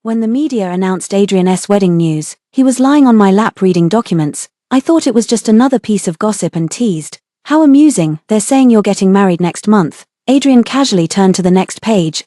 When the media announced Adrian's wedding news, he was lying on my lap reading documents. I thought it was just another piece of gossip and teased. How amusing, they're saying you're getting married next month. Adrian casually turned to the next page.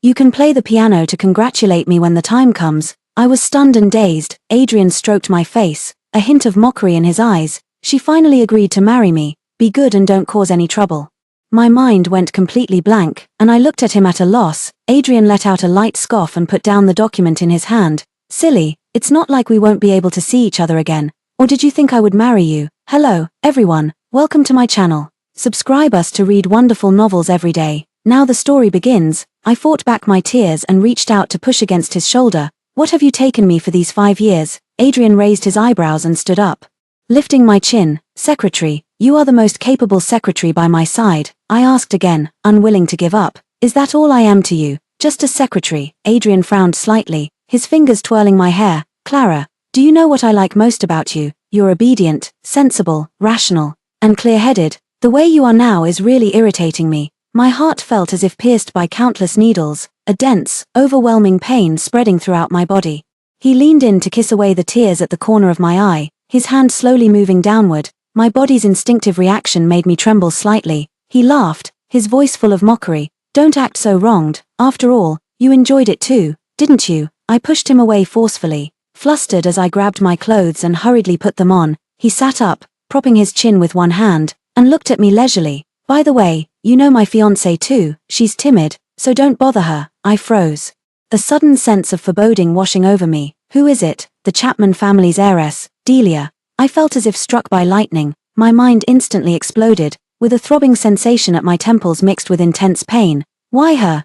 You can play the piano to congratulate me when the time comes. I was stunned and dazed. Adrian stroked my face, a hint of mockery in his eyes. She finally agreed to marry me. Be good and don't cause any trouble. My mind went completely blank, and I looked at him at a loss. Adrian let out a light scoff and put down the document in his hand. Silly, it's not like we won't be able to see each other again. Or did you think I would marry you? Hello, everyone, welcome to my channel. Subscribe us to read wonderful novels every day. Now the story begins. I fought back my tears and reached out to push against his shoulder. What have you taken me for these 5 years? Adrian raised his eyebrows and stood up. Lifting my chin, Secretary, you are the most capable secretary by my side, I asked again, unwilling to give up. Is that all I am to you? Just a secretary? Adrian frowned slightly, his fingers twirling my hair. Clara, do you know what I like most about you? You're obedient, sensible, rational, and clear-headed. The way you are now is really irritating me. My heart felt as if pierced by countless needles, a dense, overwhelming pain spreading throughout my body. He leaned in to kiss away the tears at the corner of my eye, his hand slowly moving downward. My body's instinctive reaction made me tremble slightly. He laughed, his voice full of mockery. Don't act so wronged. After all, you enjoyed it too, didn't you? I pushed him away forcefully. Flustered as I grabbed my clothes and hurriedly put them on, he sat up, propping his chin with one hand, and looked at me leisurely. By the way, you know my fiancée too. She's timid, so don't bother her. I froze. A sudden sense of foreboding washing over me. Who is it? The Chapman family's heiress, Delia. I felt as if struck by lightning. My mind instantly exploded, with a throbbing sensation at my temples mixed with intense pain. Why her?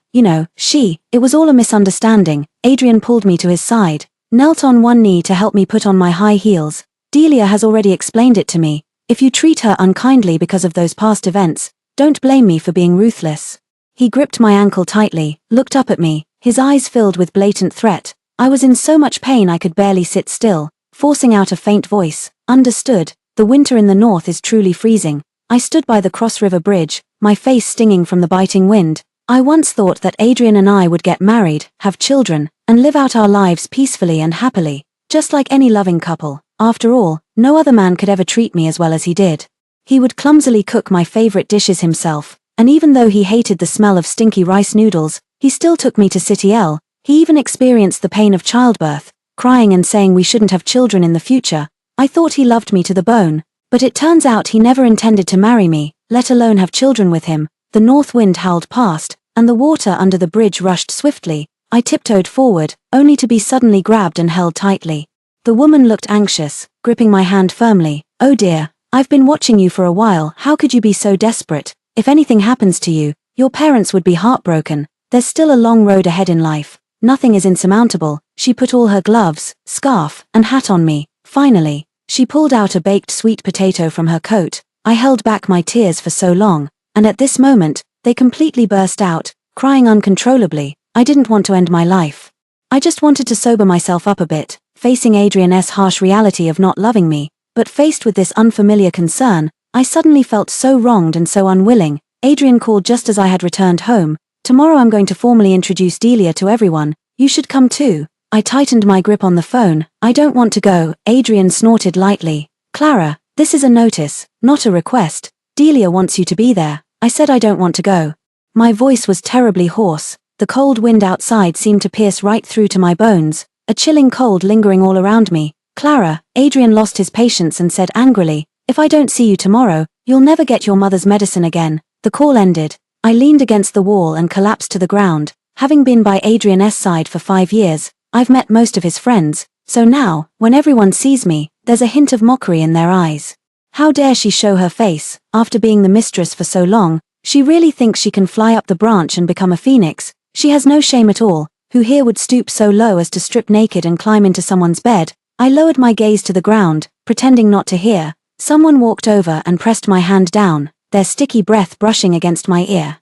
She. It was all a misunderstanding. Adrian pulled me to his side, knelt on one knee to help me put on my high heels. Delia has already explained it to me. If you treat her unkindly because of those past events, don't blame me for being ruthless. He gripped my ankle tightly, looked up at me, his eyes filled with blatant threat. I was in so much pain I could barely sit still, forcing out a faint voice. Understood, the winter in the north is truly freezing. I stood by the Cross River Bridge, my face stinging from the biting wind. I once thought that Adrian and I would get married, have children, and live out our lives peacefully and happily, just like any loving couple. After all, no other man could ever treat me as well as he did. He would clumsily cook my favorite dishes himself, and even though he hated the smell of stinky rice noodles, he still took me to City L. He even experienced the pain of childbirth, crying and saying we shouldn't have children in the future. I thought he loved me to the bone, but it turns out he never intended to marry me, let alone have children with him. The north wind howled past, and the water under the bridge rushed swiftly. I tiptoed forward, only to be suddenly grabbed and held tightly. The woman looked anxious, gripping my hand firmly. Oh dear, I've been watching you for a while. How could you be so desperate? If anything happens to you, your parents would be heartbroken. There's still a long road ahead in life. Nothing is insurmountable. She put all her gloves, scarf, and hat on me. Finally, she pulled out a baked sweet potato from her coat. I held back my tears for so long, and at this moment, they completely burst out, crying uncontrollably. I didn't want to end my life. I just wanted to sober myself up a bit, facing Adrian's harsh reality of not loving me. But faced with this unfamiliar concern, I suddenly felt so wronged and so unwilling. Adrian called just as I had returned home. Tomorrow I'm going to formally introduce Delia to everyone. You should come too. I tightened my grip on the phone. I don't want to go. Adrian snorted lightly. Clara, this is a notice, not a request. Delia wants you to be there. I said I don't want to go. My voice was terribly hoarse. The cold wind outside seemed to pierce right through to my bones, a chilling cold lingering all around me. Clara, Adrian lost his patience and said angrily, if I don't see you tomorrow, you'll never get your mother's medicine again. The call ended. I leaned against the wall and collapsed to the ground. Having been by Adrian's side for 5 years, I've met most of his friends, so now, when everyone sees me, there's a hint of mockery in their eyes. How dare she show her face? After being the mistress for so long, she really thinks she can fly up the branch and become a phoenix. She has no shame at all. Who here would stoop so low as to strip naked and climb into someone's bed? I lowered my gaze to the ground, pretending not to hear. Someone walked over and pressed my hand down, their sticky breath brushing against my ear.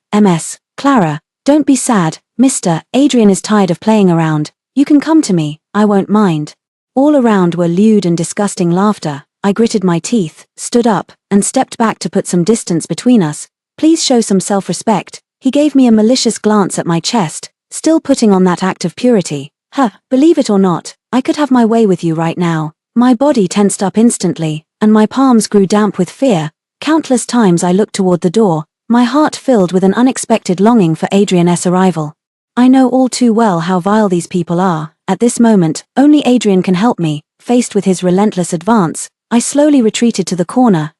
Clara, don't be sad, mister. Adrian is tired of playing around. You can come to me, I won't mind. All around were lewd and disgusting laughter. I gritted my teeth, stood up, and stepped back to put some distance between us. Please show some self-respect. He gave me a malicious glance at my chest, still putting on that act of purity. Believe it or not, I could have my way with you right now. My body tensed up instantly, and my palms grew damp with fear. Countless times I looked toward the door, my heart filled with an unexpected longing for Adrian's arrival. I know all too well how vile these people are. At this moment, only Adrian can help me. Faced with his relentless advance, I slowly retreated to the corner.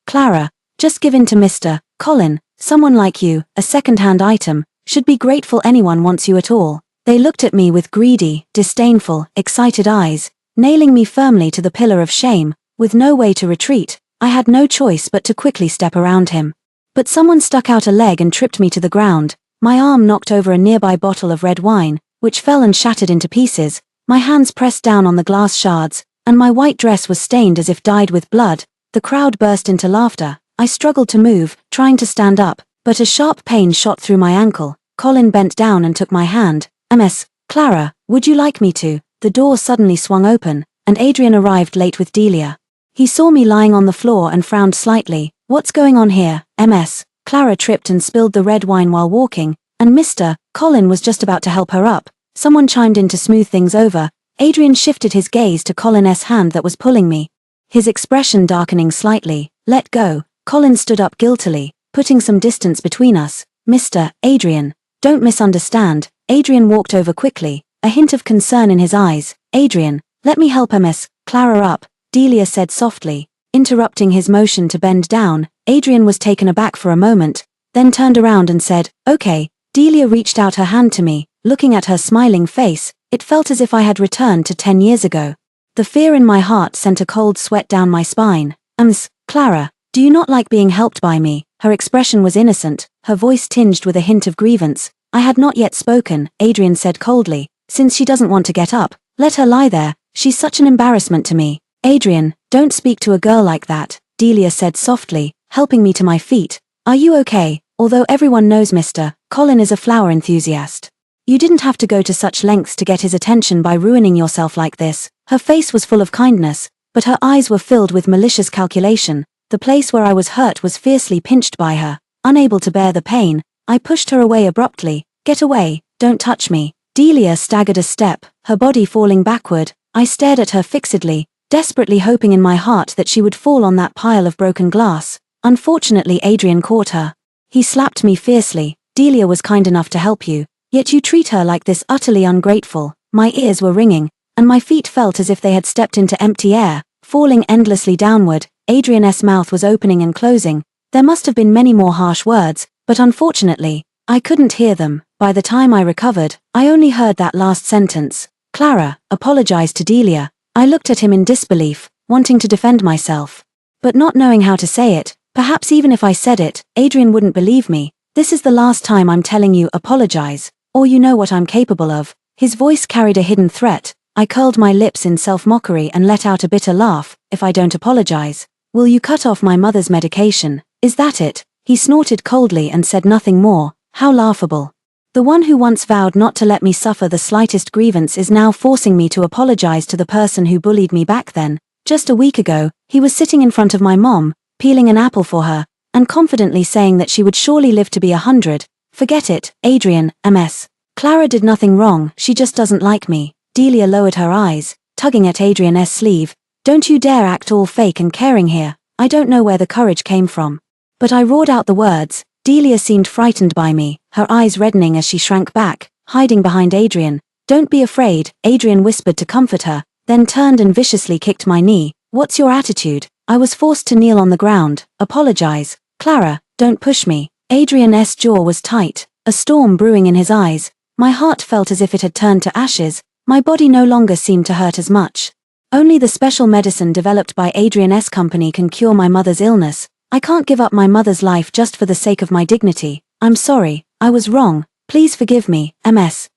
Clara, just give in to Mr. Colin. Someone like you, a second-hand item, should be grateful anyone wants you at all. They looked at me with greedy, disdainful, excited eyes, nailing me firmly to the pillar of shame. With no way to retreat, I had no choice but to quickly step around him. But someone stuck out a leg and tripped me to the ground. My arm knocked over a nearby bottle of red wine, which fell and shattered into pieces. My hands pressed down on the glass shards, and my white dress was stained as if dyed with blood. The crowd burst into laughter. I struggled to move, trying to stand up, but a sharp pain shot through my ankle. Colin bent down and took my hand. Clara, would you like me to? The door suddenly swung open, and Adrian arrived late with Delia. He saw me lying on the floor and frowned slightly. What's going on here? Clara tripped and spilled the red wine while walking, and Mr. Colin was just about to help her up. Someone chimed in to smooth things over. Adrian shifted his gaze to Colin's hand that was pulling me, his expression darkening slightly. Let go. Colin stood up guiltily, putting some distance between us. Mr. Adrian, don't misunderstand. Adrian walked over quickly, a hint of concern in his eyes. Adrian, let me help Clara up, Delia said softly. Interrupting his motion to bend down, Adrian was taken aback for a moment, then turned around and said, okay. Delia reached out her hand to me. Looking at her smiling face, it felt as if I had returned to 10 years ago. The fear in my heart sent a cold sweat down my spine. Clara, do you not like being helped by me? Her expression was innocent, her voice tinged with a hint of grievance. I had not yet spoken, Adrian said coldly. Since she doesn't want to get up, let her lie there. She's such an embarrassment to me. Adrian, don't speak to a girl like that, Delia said softly, helping me to my feet. Are you okay? Although everyone knows Mr. Colin is a flower enthusiast, you didn't have to go to such lengths to get his attention by ruining yourself like this. Her face was full of kindness, but her eyes were filled with malicious calculation. The place where I was hurt was fiercely pinched by her. Unable to bear the pain, I pushed her away abruptly. Get away, don't touch me. Delia staggered a step, her body falling backward. I stared at her fixedly, desperately hoping in my heart that she would fall on that pile of broken glass. Unfortunately, Adrian caught her. He slapped me fiercely. Delia was kind enough to help you, yet you treat her like this, utterly ungrateful. My ears were ringing, and my feet felt as if they had stepped into empty air, falling endlessly downward. Adrian's mouth was opening and closing. There must have been many more harsh words, but unfortunately, I couldn't hear them. By the time I recovered, I only heard that last sentence. Clara, apologized to Delia. I looked at him in disbelief, wanting to defend myself, but not knowing how to say it. Perhaps even if I said it, Adrian wouldn't believe me. This is the last time I'm telling you, apologize, or you know what I'm capable of. His voice carried a hidden threat. I curled my lips in self-mockery and let out a bitter laugh. If I don't apologize, will you cut off my mother's medication? Is that it? He snorted coldly and said nothing more. How laughable. The one who once vowed not to let me suffer the slightest grievance is now forcing me to apologize to the person who bullied me back then. Just a week ago, he was sitting in front of my mom, peeling an apple for her, and confidently saying that she would surely live to be 100. Forget it, Adrian. Clara did nothing wrong, she just doesn't like me. Delia lowered her eyes, tugging at Adrian's sleeve. Don't you dare act all fake and caring here. I don't know where the courage came from, but I roared out the words. Delia seemed frightened by me, her eyes reddening as she shrank back, hiding behind Adrian. Don't be afraid, Adrian whispered to comfort her, then turned and viciously kicked my knee. What's your attitude? I was forced to kneel on the ground. Apologize. Clara, don't push me. Adrian's jaw was tight, a storm brewing in his eyes. My heart felt as if it had turned to ashes. My body no longer seemed to hurt as much. Only the special medicine developed by Adrian's company can cure my mother's illness. I can't give up my mother's life just for the sake of my dignity. I'm sorry, I was wrong. Please forgive me.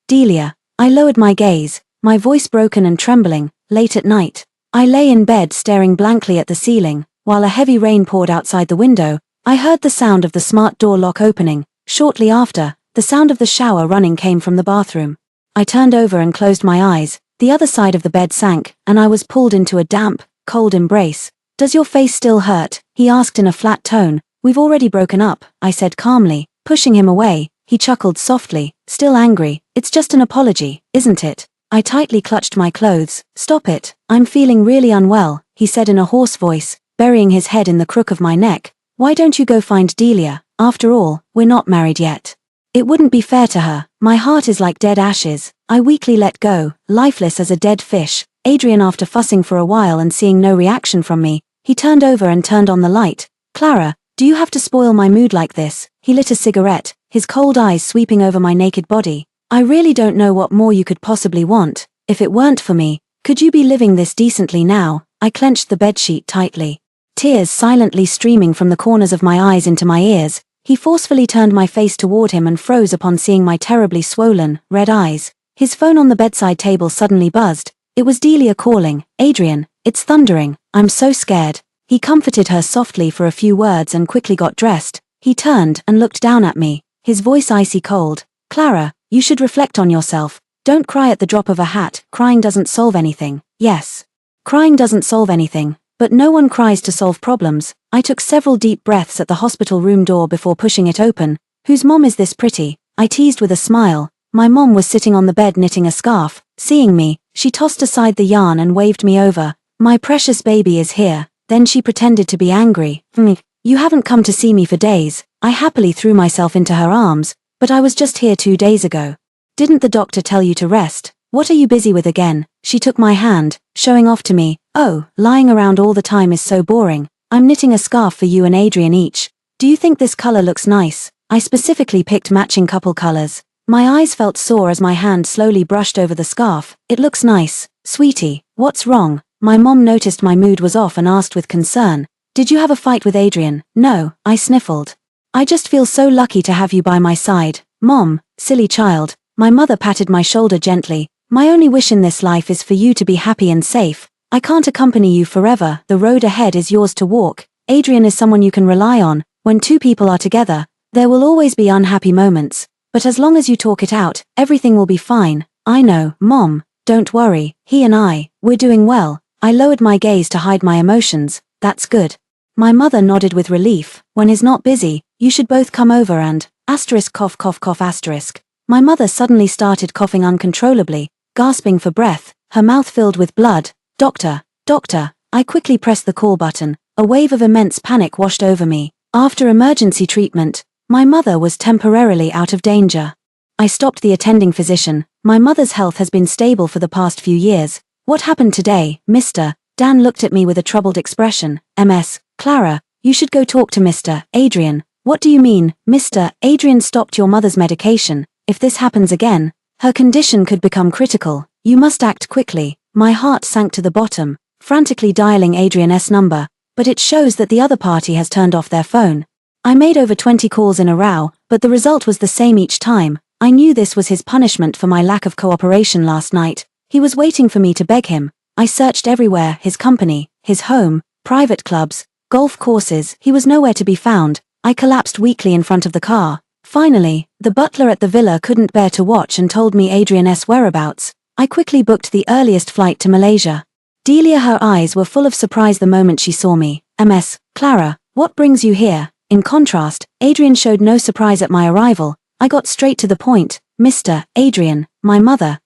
Delia. I lowered my gaze, my voice broken and trembling. Late at night, I lay in bed staring blankly at the ceiling, while a heavy rain poured outside the window. I heard the sound of the smart door lock opening. Shortly after, the sound of the shower running came from the bathroom. I turned over and closed my eyes. The other side of the bed sank, and I was pulled into a damp, cold embrace. Does your face still hurt? He asked in a flat tone. We've already broken up, I said calmly, pushing him away. He chuckled softly, still angry. It's just an apology, isn't it? I tightly clutched my clothes. Stop it, I'm feeling really unwell, he said in a hoarse voice, burying his head in the crook of my neck. Why don't you go find Delia? After all, we're not married yet. It wouldn't be fair to her. My heart is like dead ashes. I weakly let go, lifeless as a dead fish. Adrian, after fussing for a while and seeing no reaction from me, he turned over and turned on the light. Clara, do you have to spoil my mood like this? He lit a cigarette, his cold eyes sweeping over my naked body. I really don't know what more you could possibly want. If it weren't for me, could you be living this decently now? I clenched the bedsheet tightly. Tears silently streaming from the corners of my eyes into my ears, he forcefully turned my face toward him and froze upon seeing my terribly swollen, red eyes. His phone on the bedside table suddenly buzzed. It was Delia calling. Adrian, it's thundering. I'm so scared. He comforted her softly for a few words and quickly got dressed. He turned and looked down at me, his voice icy cold. Clara, you should reflect on yourself. Don't cry at the drop of a hat. Crying doesn't solve anything. Yes. Crying doesn't solve anything, but no one cries to solve problems. I took several deep breaths at the hospital room door before pushing it open. Whose mom is this pretty? I teased with a smile. My mom was sitting on the bed knitting a scarf. Seeing me, she tossed aside the yarn and waved me over. My precious baby is here. Then she pretended to be angry. You haven't come to see me for days. I happily threw myself into her arms. But I was just here 2 days ago. Didn't the doctor tell you to rest? What are you busy with again? She took my hand, showing off to me. Oh, lying around all the time is so boring. I'm knitting a scarf for you and Adrian each. Do you think this color looks nice? I specifically picked matching couple colors. My eyes felt sore as my hand slowly brushed over the scarf. It looks nice. Sweetie, what's wrong? My mom noticed my mood was off and asked with concern. Did you have a fight with Adrian? No, I sniffled. I just feel so lucky to have you by my side. Mom, silly child. My mother patted my shoulder gently. My only wish in this life is for you to be happy and safe. I can't accompany you forever. The road ahead is yours to walk. Adrian is someone you can rely on. When two people are together, there will always be unhappy moments. But as long as you talk it out, everything will be fine. I know, Mom. Don't worry. He and we're doing well. I lowered my gaze to hide my emotions. That's good. My mother nodded with relief. When he's not busy, you should both come over and, cough cough cough asterisk. My mother suddenly started coughing uncontrollably, gasping for breath, her mouth filled with blood. Doctor, doctor. I quickly pressed the call button. A wave of immense panic washed over me. After emergency treatment, my mother was temporarily out of danger. I stopped the attending physician. My mother's health has been stable for the past few years. What happened today, Mr.? Dan looked at me with a troubled expression. MS, Clara, you should go talk to Mr. Adrian. What do you mean, Mr. Adrian stopped your mother's medication? If this happens again, her condition could become critical. You must act quickly. My heart sank to the bottom, frantically dialing Adrian's number, but it shows that the other party has turned off their phone. I made over 20 calls in a row, but the result was the same each time. I knew this was his punishment for my lack of cooperation last night. He was waiting for me to beg him. I searched everywhere, his company, his home, private clubs, golf courses. He was nowhere to be found. I collapsed weakly in front of the car. Finally, the butler at the villa couldn't bear to watch and told me Adrian's whereabouts. I quickly booked the earliest flight to Malaysia. Delia, her eyes were full of surprise the moment she saw me. MS, Clara, what brings you here? In contrast, Adrian showed no surprise at my arrival. I got straight to the point. Mr. Adrian, my mother,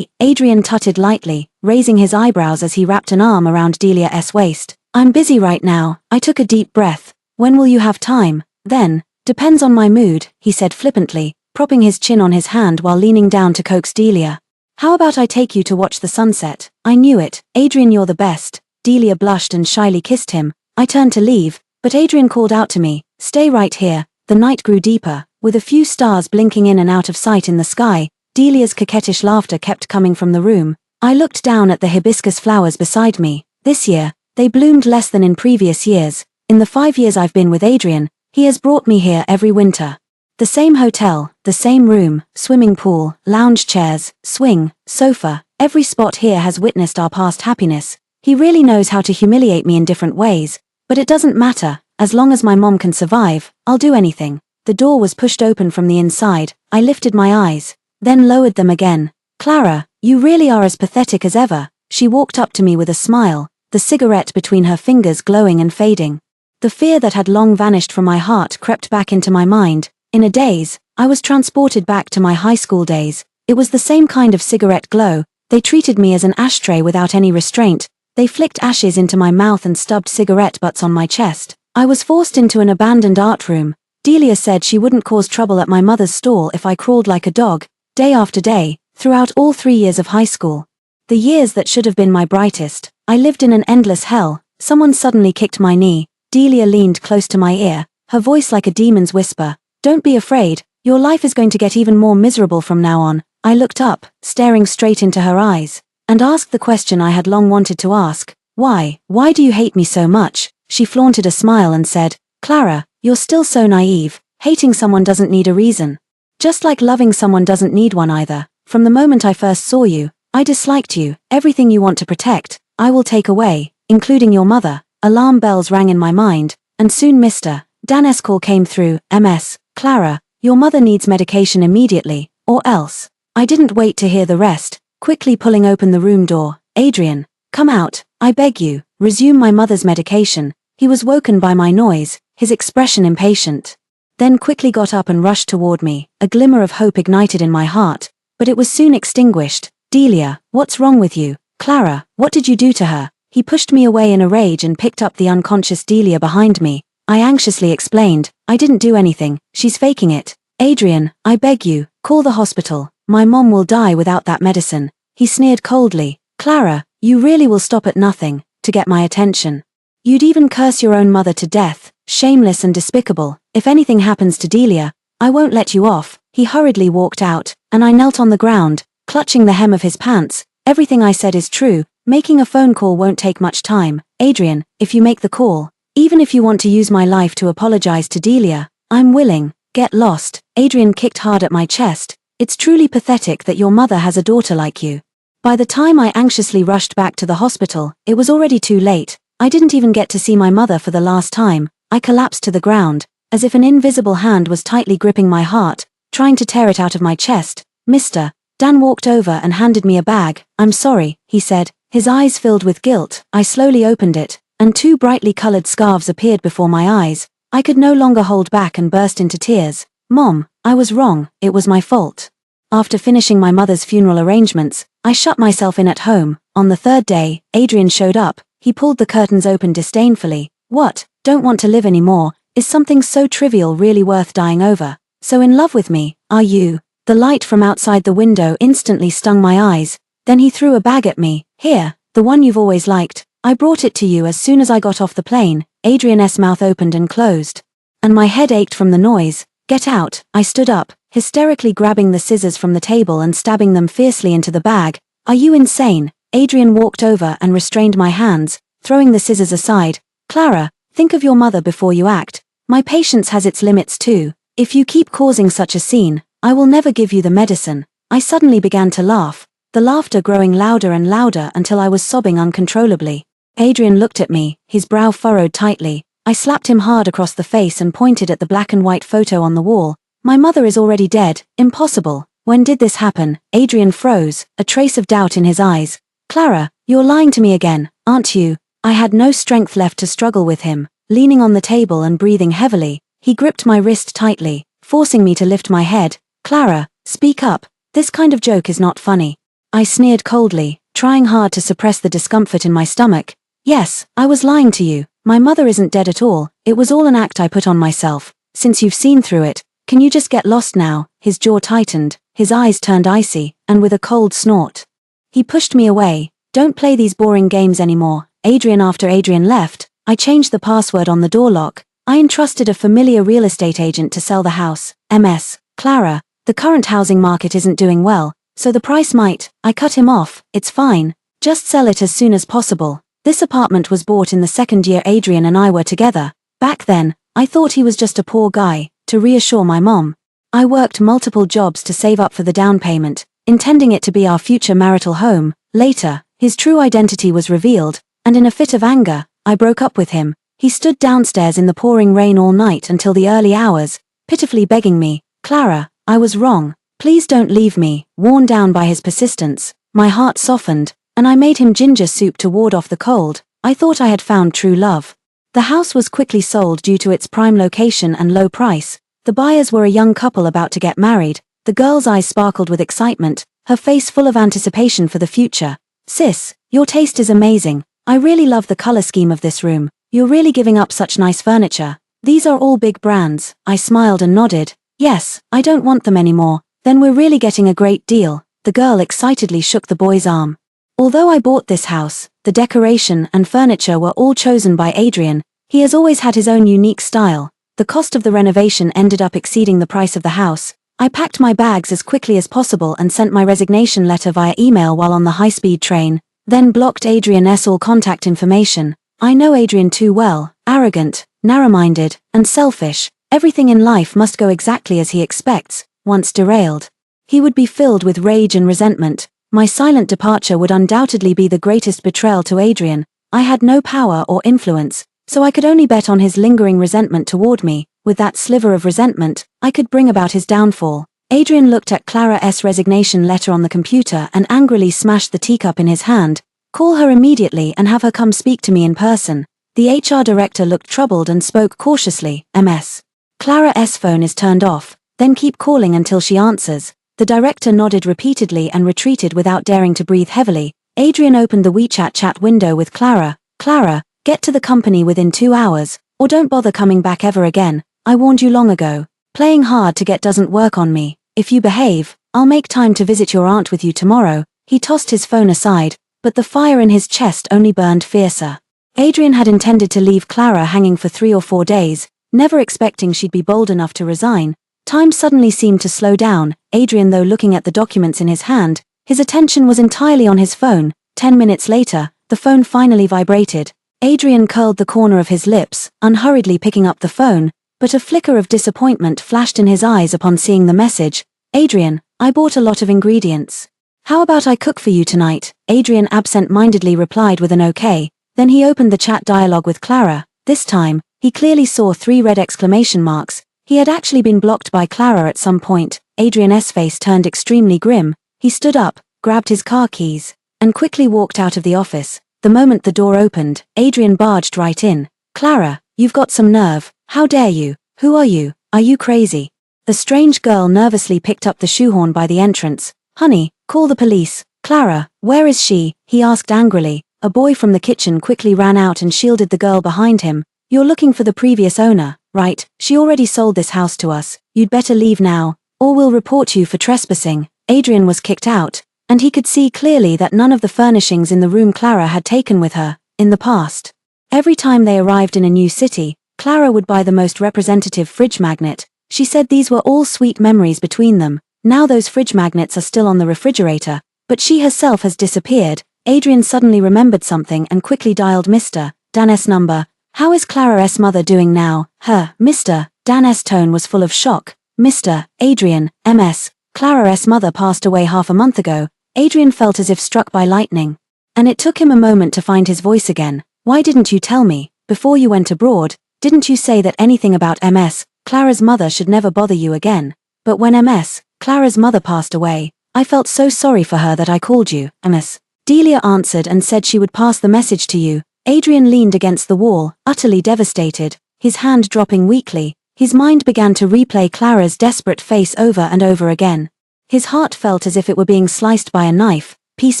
Adrian tutted lightly, raising his eyebrows as he wrapped an arm around Delia's waist. I'm busy right now. I took a deep breath. When will you have time? Then, depends on my mood, he said flippantly, propping his chin on his hand while leaning down to coax Delia. How about I take you to watch the sunset? I knew it. Adrian, you're the best. Delia blushed and shyly kissed him. I turned to leave, but Adrian called out to me. Stay right here. The night grew deeper, with a few stars blinking in and out of sight in the sky. Delia's coquettish laughter kept coming from the room. I looked down at the hibiscus flowers beside me. This year, they bloomed less than in previous years. In the 5 years I've been with Adrian, he has brought me here every winter. The same hotel, the same room, swimming pool, lounge chairs, swing, sofa, every spot here has witnessed our past happiness. He really knows how to humiliate me in different ways, but it doesn't matter. As long as my mom can survive, I'll do anything. The door was pushed open from the inside. I lifted my eyes, then lowered them again. Clara, you really are as pathetic as ever. She walked up to me with a smile, the cigarette between her fingers glowing and fading. The fear that had long vanished from my heart crept back into my mind. In a daze, I was transported back to my high school days. It was the same kind of cigarette glow, They treated me as an ashtray without any restraint. They flicked ashes into my mouth and stubbed cigarette butts on my chest. I was forced into an abandoned art room. Delia said she wouldn't cause trouble at my mother's stall if I crawled like a dog, day after day, throughout all 3 years of high school. The years that should have been my brightest, I lived in an endless hell. Someone suddenly kicked my knee. Delia leaned close to my ear, her voice like a demon's whisper. "Don't be afraid, your life is going to get even more miserable from now on." I looked up, staring straight into her eyes, and asked the question I had long wanted to ask. Why do you hate me so much?" She flaunted a smile and said, "Clara, you're still so naive. Hating someone doesn't need a reason. Just like loving someone doesn't need one either. From the moment I first saw you, I disliked you. Everything you want to protect, I will take away, including your mother." Alarm bells rang in my mind, and soon Mr. Dan's call came through. "MS, Clara, your mother needs medication immediately, or else." I didn't wait to hear the rest, quickly pulling open the room door. "Adrian, come out, I beg you, resume my mother's medication." He was woken by my noise, his expression impatient. Then quickly got up and rushed toward me. A glimmer of hope ignited in my heart, but it was soon extinguished. "Delia, what's wrong with you? Clara, what did you do to her?" He pushed me away in a rage and picked up the unconscious Delia behind me. I anxiously explained, "I didn't do anything, she's faking it." "Adrian, I beg you, call the hospital. My mom will die without that medicine." He sneered coldly. "Clara, you really will stop at nothing to get my attention. You'd even curse your own mother to death. Shameless and despicable. If anything happens to Delia, I won't let you off." He hurriedly walked out, and I knelt on the ground, clutching the hem of his pants. "Everything I said is true. Making a phone call won't take much time. Adrian, if you make the call, even if you want to use my life to apologize to Delia, I'm willing. Get lost." Adrian kicked hard at my chest. "It's truly pathetic that your mother has a daughter like you." By the time I anxiously rushed back to the hospital, it was already too late. I didn't even get to see my mother for the last time. I collapsed to the ground, as if an invisible hand was tightly gripping my heart, trying to tear it out of my chest. Mr. Dan walked over and handed me a bag. "I'm sorry," he said, his eyes filled with guilt. I slowly opened it, and 2 brightly colored scarves appeared before my eyes. I could no longer hold back and burst into tears. "Mom, I was wrong, it was my fault." After finishing my mother's funeral arrangements, I shut myself in at home. On the 3rd day, Adrian showed up. He pulled the curtains open disdainfully. "What, don't want to live anymore? Is something so trivial really worth dying over? So in love with me, are you?" The light from outside the window instantly stung my eyes. Then he threw a bag at me. "Here, the one you've always liked. I brought it to you as soon as I got off the plane." Adrian's mouth opened and closed, and my head ached from the noise. "Get out." I stood up, hysterically grabbing the scissors from the table and stabbing them fiercely into the bag. "Are you insane?" Adrian walked over and restrained my hands, throwing the scissors aside. "Clara, think of your mother before you act. My patience has its limits too. If you keep causing such a scene, I will never give you the medicine." I suddenly began to laugh, the laughter growing louder and louder until I was sobbing uncontrollably. Adrian looked at me, his brow furrowed tightly. I slapped him hard across the face and pointed at the black and white photo on the wall. "My mother is already dead. Impossible. When did this happen?" Adrian froze, a trace of doubt in his eyes. "Clara, you're lying to me again, aren't you?" I had no strength left to struggle with him. Leaning on the table and breathing heavily, he gripped my wrist tightly, forcing me to lift my head. "Clara, speak up. This kind of joke is not funny." I sneered coldly, trying hard to suppress the discomfort in my stomach. "Yes, I was lying to you. My mother isn't dead at all. It was all an act I put on myself. Since you've seen through it, can you just get lost now?" His jaw tightened, his eyes turned icy, and with a cold snort, he pushed me away. "Don't play these boring games anymore." After Adrian left, I changed the password on the door lock. I entrusted a familiar real estate agent to sell the house. "MS, Clara, the current housing market isn't doing well, so the price might." I cut him off. "It's fine. Just sell it as soon as possible." This apartment was bought in the 2nd year Adrian and I were together. Back then, I thought he was just a poor guy, to reassure my mom. I worked multiple jobs to save up for the down payment, intending it to be our future marital home. Later, his true identity was revealed, and in a fit of anger, I broke up with him. He stood downstairs in the pouring rain all night until the early hours, pitifully begging me, "Clara, I was wrong. Please don't leave me." Worn down by his persistence, my heart softened, and I made him ginger soup to ward off the cold. I thought I had found true love. The house was quickly sold due to its prime location and low price. The buyers were a young couple about to get married. The girl's eyes sparkled with excitement, her face full of anticipation for the future. Sis, your taste is amazing. I really love the color scheme of this room. You're really giving up such nice furniture. These are all big brands. I smiled and nodded. Yes, I don't want them anymore. Then we're really getting a great deal. The girl excitedly shook the boy's arm. Although I bought this house, the decoration and furniture were all chosen by Adrian. He has always had his own unique style. The cost of the renovation ended up exceeding the price of the house. I packed my bags as quickly as possible and sent my resignation letter via email while on the high-speed train, then blocked Adrian's all contact information. I know Adrian too well, arrogant, narrow-minded, and selfish. Everything in life must go exactly as he expects. Once derailed, he would be filled with rage and resentment. My silent departure would undoubtedly be the greatest betrayal to Adrian. I had no power or influence, so I could only bet on his lingering resentment toward me. With that sliver of resentment, I could bring about his downfall. Adrian looked at Clara's resignation letter on the computer and angrily smashed the teacup in his hand. Call her immediately and have her come speak to me in person. The HR director looked troubled and spoke cautiously. Ms. Clara's phone is turned off, then keep calling until she answers. The director nodded repeatedly and retreated without daring to breathe heavily. Adrian opened the WeChat chat window with Clara. Clara, get to the company within 2 hours, or don't bother coming back ever again. I warned you long ago. Playing hard to get doesn't work on me. If you behave, I'll make time to visit your aunt with you tomorrow. He tossed his phone aside, but the fire in his chest only burned fiercer. Adrian had intended to leave Clara hanging for 3 or 4 days, never expecting she'd be bold enough to resign. Time suddenly seemed to slow down. Adrian, though looking at the documents in his hand, his attention was entirely on his phone. 10 minutes later, the phone finally vibrated. Adrian curled the corner of his lips, unhurriedly picking up the phone, but a flicker of disappointment flashed in his eyes upon seeing the message. Adrian, I bought a lot of ingredients. How about I cook for you tonight? Adrian absent-mindedly replied with an okay. Then he opened the chat dialogue with Clara. This time, he clearly saw 3 red exclamation marks. He had actually been blocked by Clara at some point. Adrian's face turned extremely grim. He stood up, grabbed his car keys, and quickly walked out of the office. The moment the door opened, Adrian barged right in. Clara, you've got some nerve. How dare you? Who are you? Are you crazy? The strange girl nervously picked up the shoehorn by the entrance. Honey, call the police. Clara, where is she? He asked angrily. A boy from the kitchen quickly ran out and shielded the girl behind him. You're looking for the previous owner, right? She already sold this house to us. You'd better leave now, or we'll report you for trespassing. Adrian was kicked out, and he could see clearly that none of the furnishings in the room Clara had taken with her in the past. Every time they arrived in a new city, Clara would buy the most representative fridge magnet. She said these were all sweet memories between them. Now those fridge magnets are still on the refrigerator, but she herself has disappeared. Adrian suddenly remembered something and quickly dialed Mr. Dan's number. How is Clara's mother doing now? Mr. Dan's tone was full of shock. Mr. Adrian, Ms. Clara's mother passed away half a month ago. Adrian felt as if struck by lightning. And it took him a moment to find his voice again. Why didn't you tell me? Before you went abroad, didn't you say that anything about Ms. Clara's mother should never bother you again? But when Ms. Clara's mother passed away, I felt so sorry for her that I called you. Ms. Delia answered and said she would pass the message to you. Adrian leaned against the wall, utterly devastated, his hand dropping weakly. His mind began to replay Clara's desperate face over and over again. His heart felt as if it were being sliced by a knife, piece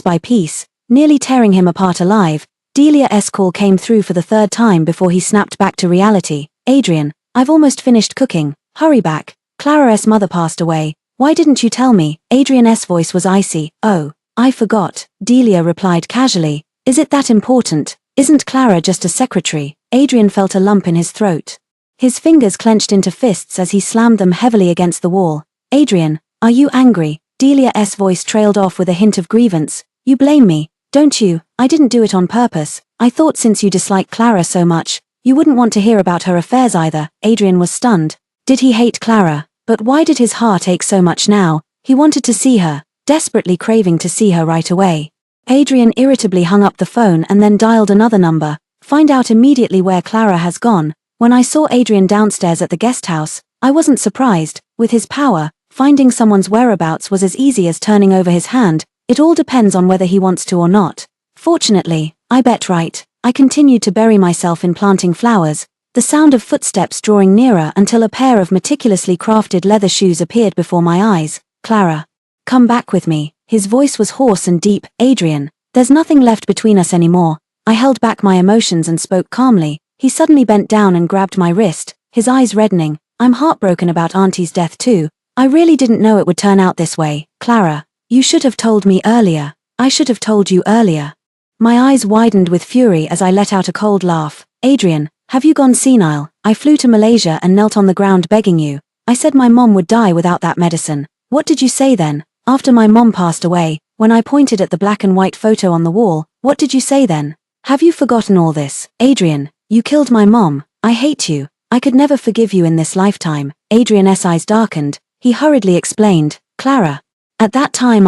by piece, nearly tearing him apart alive. Delia's call came through for the 3rd time before he snapped back to reality. Adrian, I've almost finished cooking. Hurry back. Clara's mother passed away. Why didn't you tell me? Adrian's voice was icy. Oh, I forgot. Delia replied casually. Is it that important? Isn't Clara just a secretary? Adrian felt a lump in his throat. His fingers clenched into fists as he slammed them heavily against the wall. Adrian, are you angry? Delia's voice trailed off with a hint of grievance. You blame me, don't you? I didn't do it on purpose. I thought since you dislike Clara so much, you wouldn't want to hear about her affairs either. Adrian was stunned. Did he hate Clara? But why did his heart ache so much now? He wanted to see her, desperately craving to see her right away. Adrian irritably hung up the phone and then dialed another number. Find out immediately where Clara has gone. When I saw Adrian downstairs at the guest house, I wasn't surprised. With his power, finding someone's whereabouts was as easy as turning over his hand. It all depends on whether he wants to or not. Fortunately, I bet right. I continued to bury myself in planting flowers, the sound of footsteps drawing nearer until a pair of meticulously crafted leather shoes appeared before my eyes. Clara. Come back with me. His voice was hoarse and deep. Adrian, there's nothing left between us anymore. I held back my emotions and spoke calmly. He suddenly bent down and grabbed my wrist, his eyes reddening. I'm heartbroken about Auntie's death too. I really didn't know it would turn out this way. Clara, you should have told me earlier. I should have told you earlier. My eyes widened with fury as I let out a cold laugh. Adrian, have you gone senile? I flew to Malaysia and knelt on the ground begging you. I said my mom would die without that medicine. What did you say then? After my mom passed away, when I pointed at the black and white photo on the wall, what did you say then? Have you forgotten all this? Adrian, you killed my mom. I hate you. I could never forgive you in this lifetime. Adrian's eyes darkened. He hurriedly explained, Clara. At that time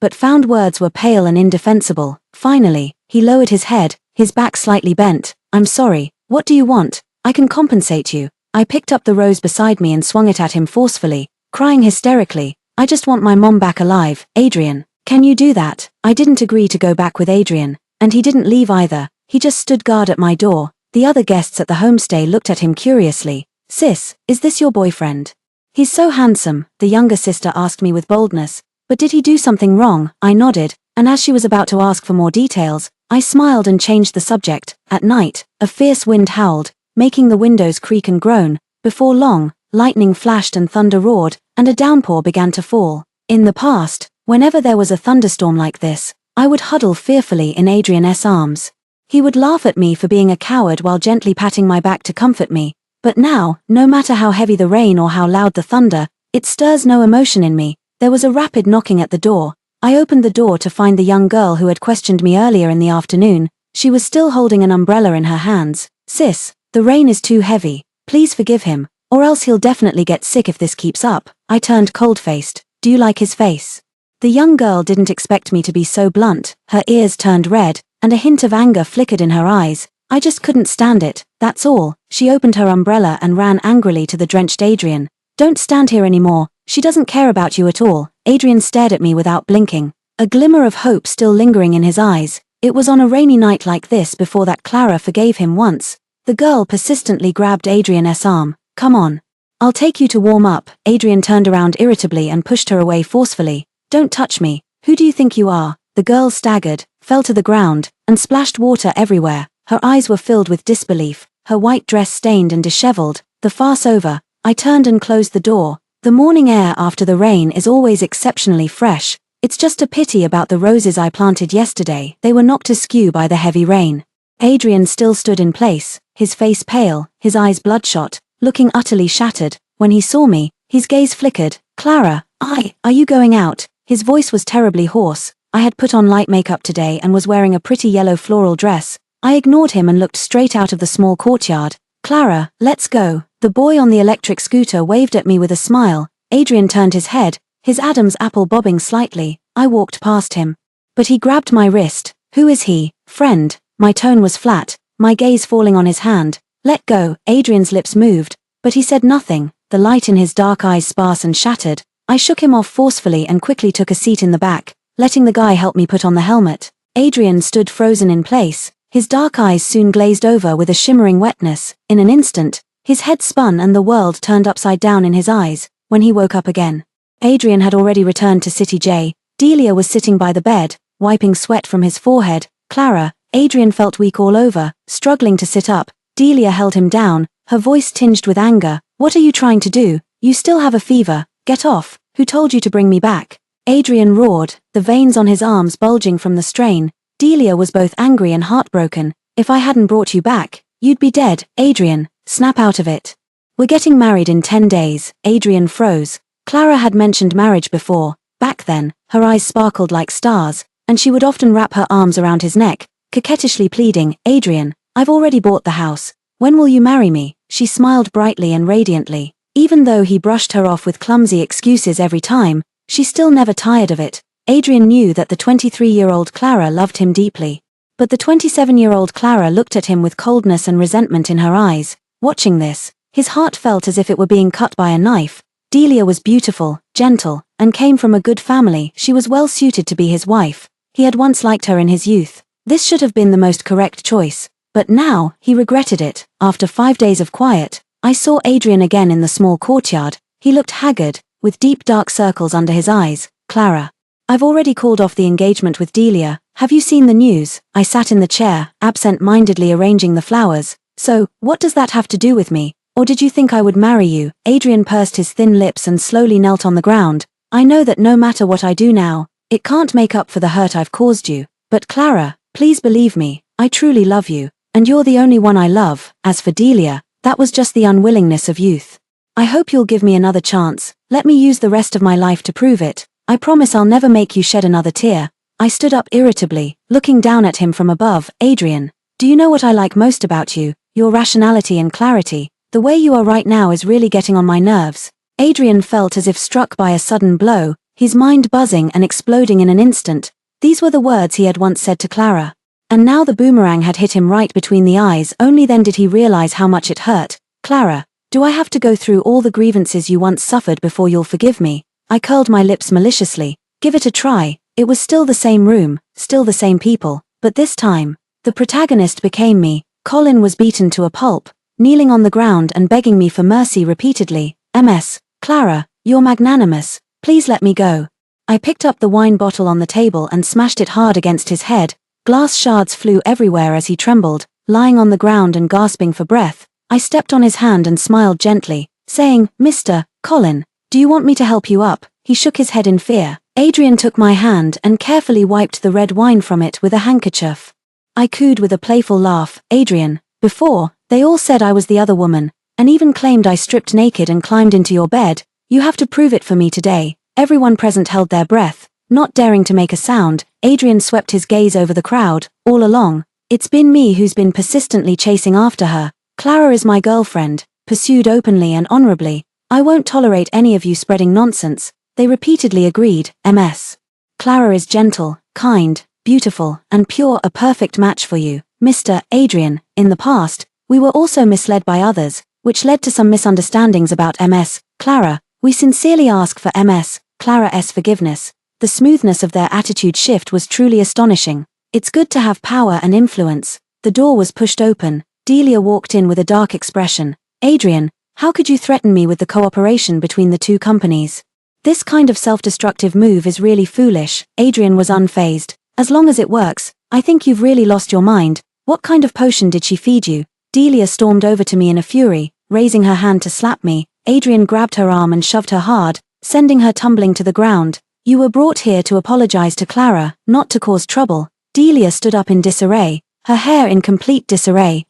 but found words were pale and indefensible. Finally, he lowered his head, his back slightly bent. I'm sorry. What do you want? I can compensate you. I picked up the rose beside me and swung it at him forcefully, crying hysterically. I just want my mom back alive. Adrian, can you do that? I didn't agree to go back with Adrian, and he didn't leave either. He just stood guard at my door. The other guests at the homestay looked at him curiously. Sis, is this your boyfriend? He's so handsome, the younger sister asked me with boldness. But did he do something wrong? I nodded, and as she was about to ask for more details, I smiled and changed the subject. At night, a fierce wind howled, making the windows creak and groan. Before long, lightning flashed and thunder roared, and a downpour began to fall. In the past, whenever there was a thunderstorm like this, I would huddle fearfully in Adrian's arms. He would laugh at me for being a coward while gently patting my back to comfort me. But now, no matter how heavy the rain or how loud the thunder, it stirs no emotion in me. There was a rapid knocking at the door. I opened the door to find the young girl who had questioned me earlier in the afternoon. She was still holding an umbrella in her hands. Sis, the rain is too heavy. Please forgive him, or else he'll definitely get sick if this keeps up. I turned cold-faced. Do you like his face? The young girl didn't expect me to be so blunt. Her ears turned red, and a hint of anger flickered in her eyes. I just couldn't stand it, that's all. She opened her umbrella and ran angrily to the drenched Adrian. Don't stand here anymore, she doesn't care about you at all. Adrian stared at me without blinking, a glimmer of hope still lingering in his eyes. It was on a rainy night like this before that Clara forgave him once. The girl persistently grabbed Adrian's arm. Come on. I'll take you to warm up. Adrian turned around irritably and pushed her away forcefully. Don't touch me. Who do you think you are? The girl staggered, fell to the ground, and splashed water everywhere. Her eyes were filled with disbelief, her white dress stained and disheveled. The farce over, I turned and closed the door. The morning air after the rain is always exceptionally fresh. It's just a pity about the roses I planted yesterday. They were knocked askew by the heavy rain. Adrian still stood in place, his face pale, his eyes bloodshot, looking utterly shattered. When he saw me, his gaze flickered. Clara, are you going out? His voice was terribly hoarse. I had put on light makeup today and was wearing a pretty yellow floral dress. I ignored him and looked straight out of the small courtyard. Clara, let's go. The boy on the electric scooter waved at me with a smile. Adrian turned his head, his Adam's apple bobbing slightly. I walked past him. But he grabbed my wrist. Who is he? Friend. My tone was flat, my gaze falling on his hand. Let go. Adrian's lips moved, but he said nothing, the light in his dark eyes sparse and shattered. I shook him off forcefully and quickly took a seat in the back, letting the guy help me put on the helmet. Adrian stood frozen in place. His dark eyes soon glazed over with a shimmering wetness. In an instant, his head spun and the world turned upside down in his eyes. When he woke up again, Adrian had already returned to City J. Delia was sitting by the bed, wiping sweat from his forehead. Clara, Adrian felt weak all over, struggling to sit up. Delia held him down, her voice tinged with anger. What are you trying to do? You still have a fever. Get off. Who told you to bring me back? Adrian roared, the veins on his arms bulging from the strain. Delia was both angry and heartbroken. If I hadn't brought you back, you'd be dead. Adrian, snap out of it. We're getting married in 10 days. Adrian froze. Clara had mentioned marriage before. Back then, her eyes sparkled like stars, and she would often wrap her arms around his neck, coquettishly pleading, Adrian, I've already bought the house. When will you marry me? She smiled brightly and radiantly. Even though he brushed her off with clumsy excuses every time, she still never tired of it. Adrian knew that the 23-year-old Clara loved him deeply. But the 27-year-old Clara looked at him with coldness and resentment in her eyes. Watching this, his heart felt as if it were being cut by a knife. Delia was beautiful, gentle, and came from a good family. She was well suited to be his wife. He had once liked her in his youth. This should have been the most correct choice. But now, he regretted it. After 5 days of quiet, I saw Adrian again in the small courtyard. He looked haggard, with deep dark circles under his eyes. Clara. I've already called off the engagement with Delia. Have you seen the news? I sat in the chair, absent-mindedly arranging the flowers. So, what does that have to do with me? Or did you think I would marry you? Adrian pursed his thin lips and slowly knelt on the ground. I know that no matter what I do now, it can't make up for the hurt I've caused you. But Clara, please believe me, I truly love you, and you're the only one I love. As for Delia, that was just the unwillingness of youth. I hope you'll give me another chance. Let me use the rest of my life to prove it. I promise I'll never make you shed another tear. I stood up irritably, looking down at him from above. Adrian, do you know what I like most about you? Your rationality and clarity. The way you are right now is really getting on my nerves. Adrian felt as if struck by a sudden blow, his mind buzzing and exploding in an instant. These were the words he had once said to Clara. And now the boomerang had hit him right between the eyes. Only then did he realize how much it hurt. Clara, do I have to go through all the grievances you once suffered before you'll forgive me? I curled my lips maliciously. Give it a try. It was still the same room, still the same people, but this time, the protagonist became me. Colin was beaten to a pulp, kneeling on the ground and begging me for mercy repeatedly. MS, Clara, you're magnanimous. Please let me go. I picked up the wine bottle on the table and smashed it hard against his head. Glass shards flew everywhere as he trembled, lying on the ground and gasping for breath. I stepped on his hand and smiled gently, saying, Mr. Colin, do you want me to help you up? He shook his head in fear. Adrian took my hand and carefully wiped the red wine from it with a handkerchief. I cooed with a playful laugh. Adrian, before, they all said I was the other woman, and even claimed I stripped naked and climbed into your bed. You have to prove it for me today. Everyone present held their breath, not daring to make a sound. Adrian swept his gaze over the crowd. All along, it's been me who's been persistently chasing after her. Clara is my girlfriend, pursued openly and honorably. I won't tolerate any of you spreading nonsense. They repeatedly agreed. MS. Clara is gentle, kind, beautiful, and pure, a perfect match for you, Mr. Adrian. In the past, we were also misled by others, which led to some misunderstandings about MS. Clara, we sincerely ask for MS. Clara's forgiveness. The smoothness of their attitude shift was truly astonishing. It's good to have power and influence. The door was pushed open. Delia walked in with a dark expression. Adrian, how could you threaten me with the cooperation between the two companies? This kind of self-destructive move is really foolish. Adrian was unfazed. As long as it works, I think you've really lost your mind. What kind of potion did she feed you? Delia stormed over to me in a fury, raising her hand to slap me. Adrian grabbed her arm and shoved her hard, sending her tumbling to the ground. You were brought here to apologize to Clara, not to cause trouble. Delia stood up in disarray, her hair in complete disarray.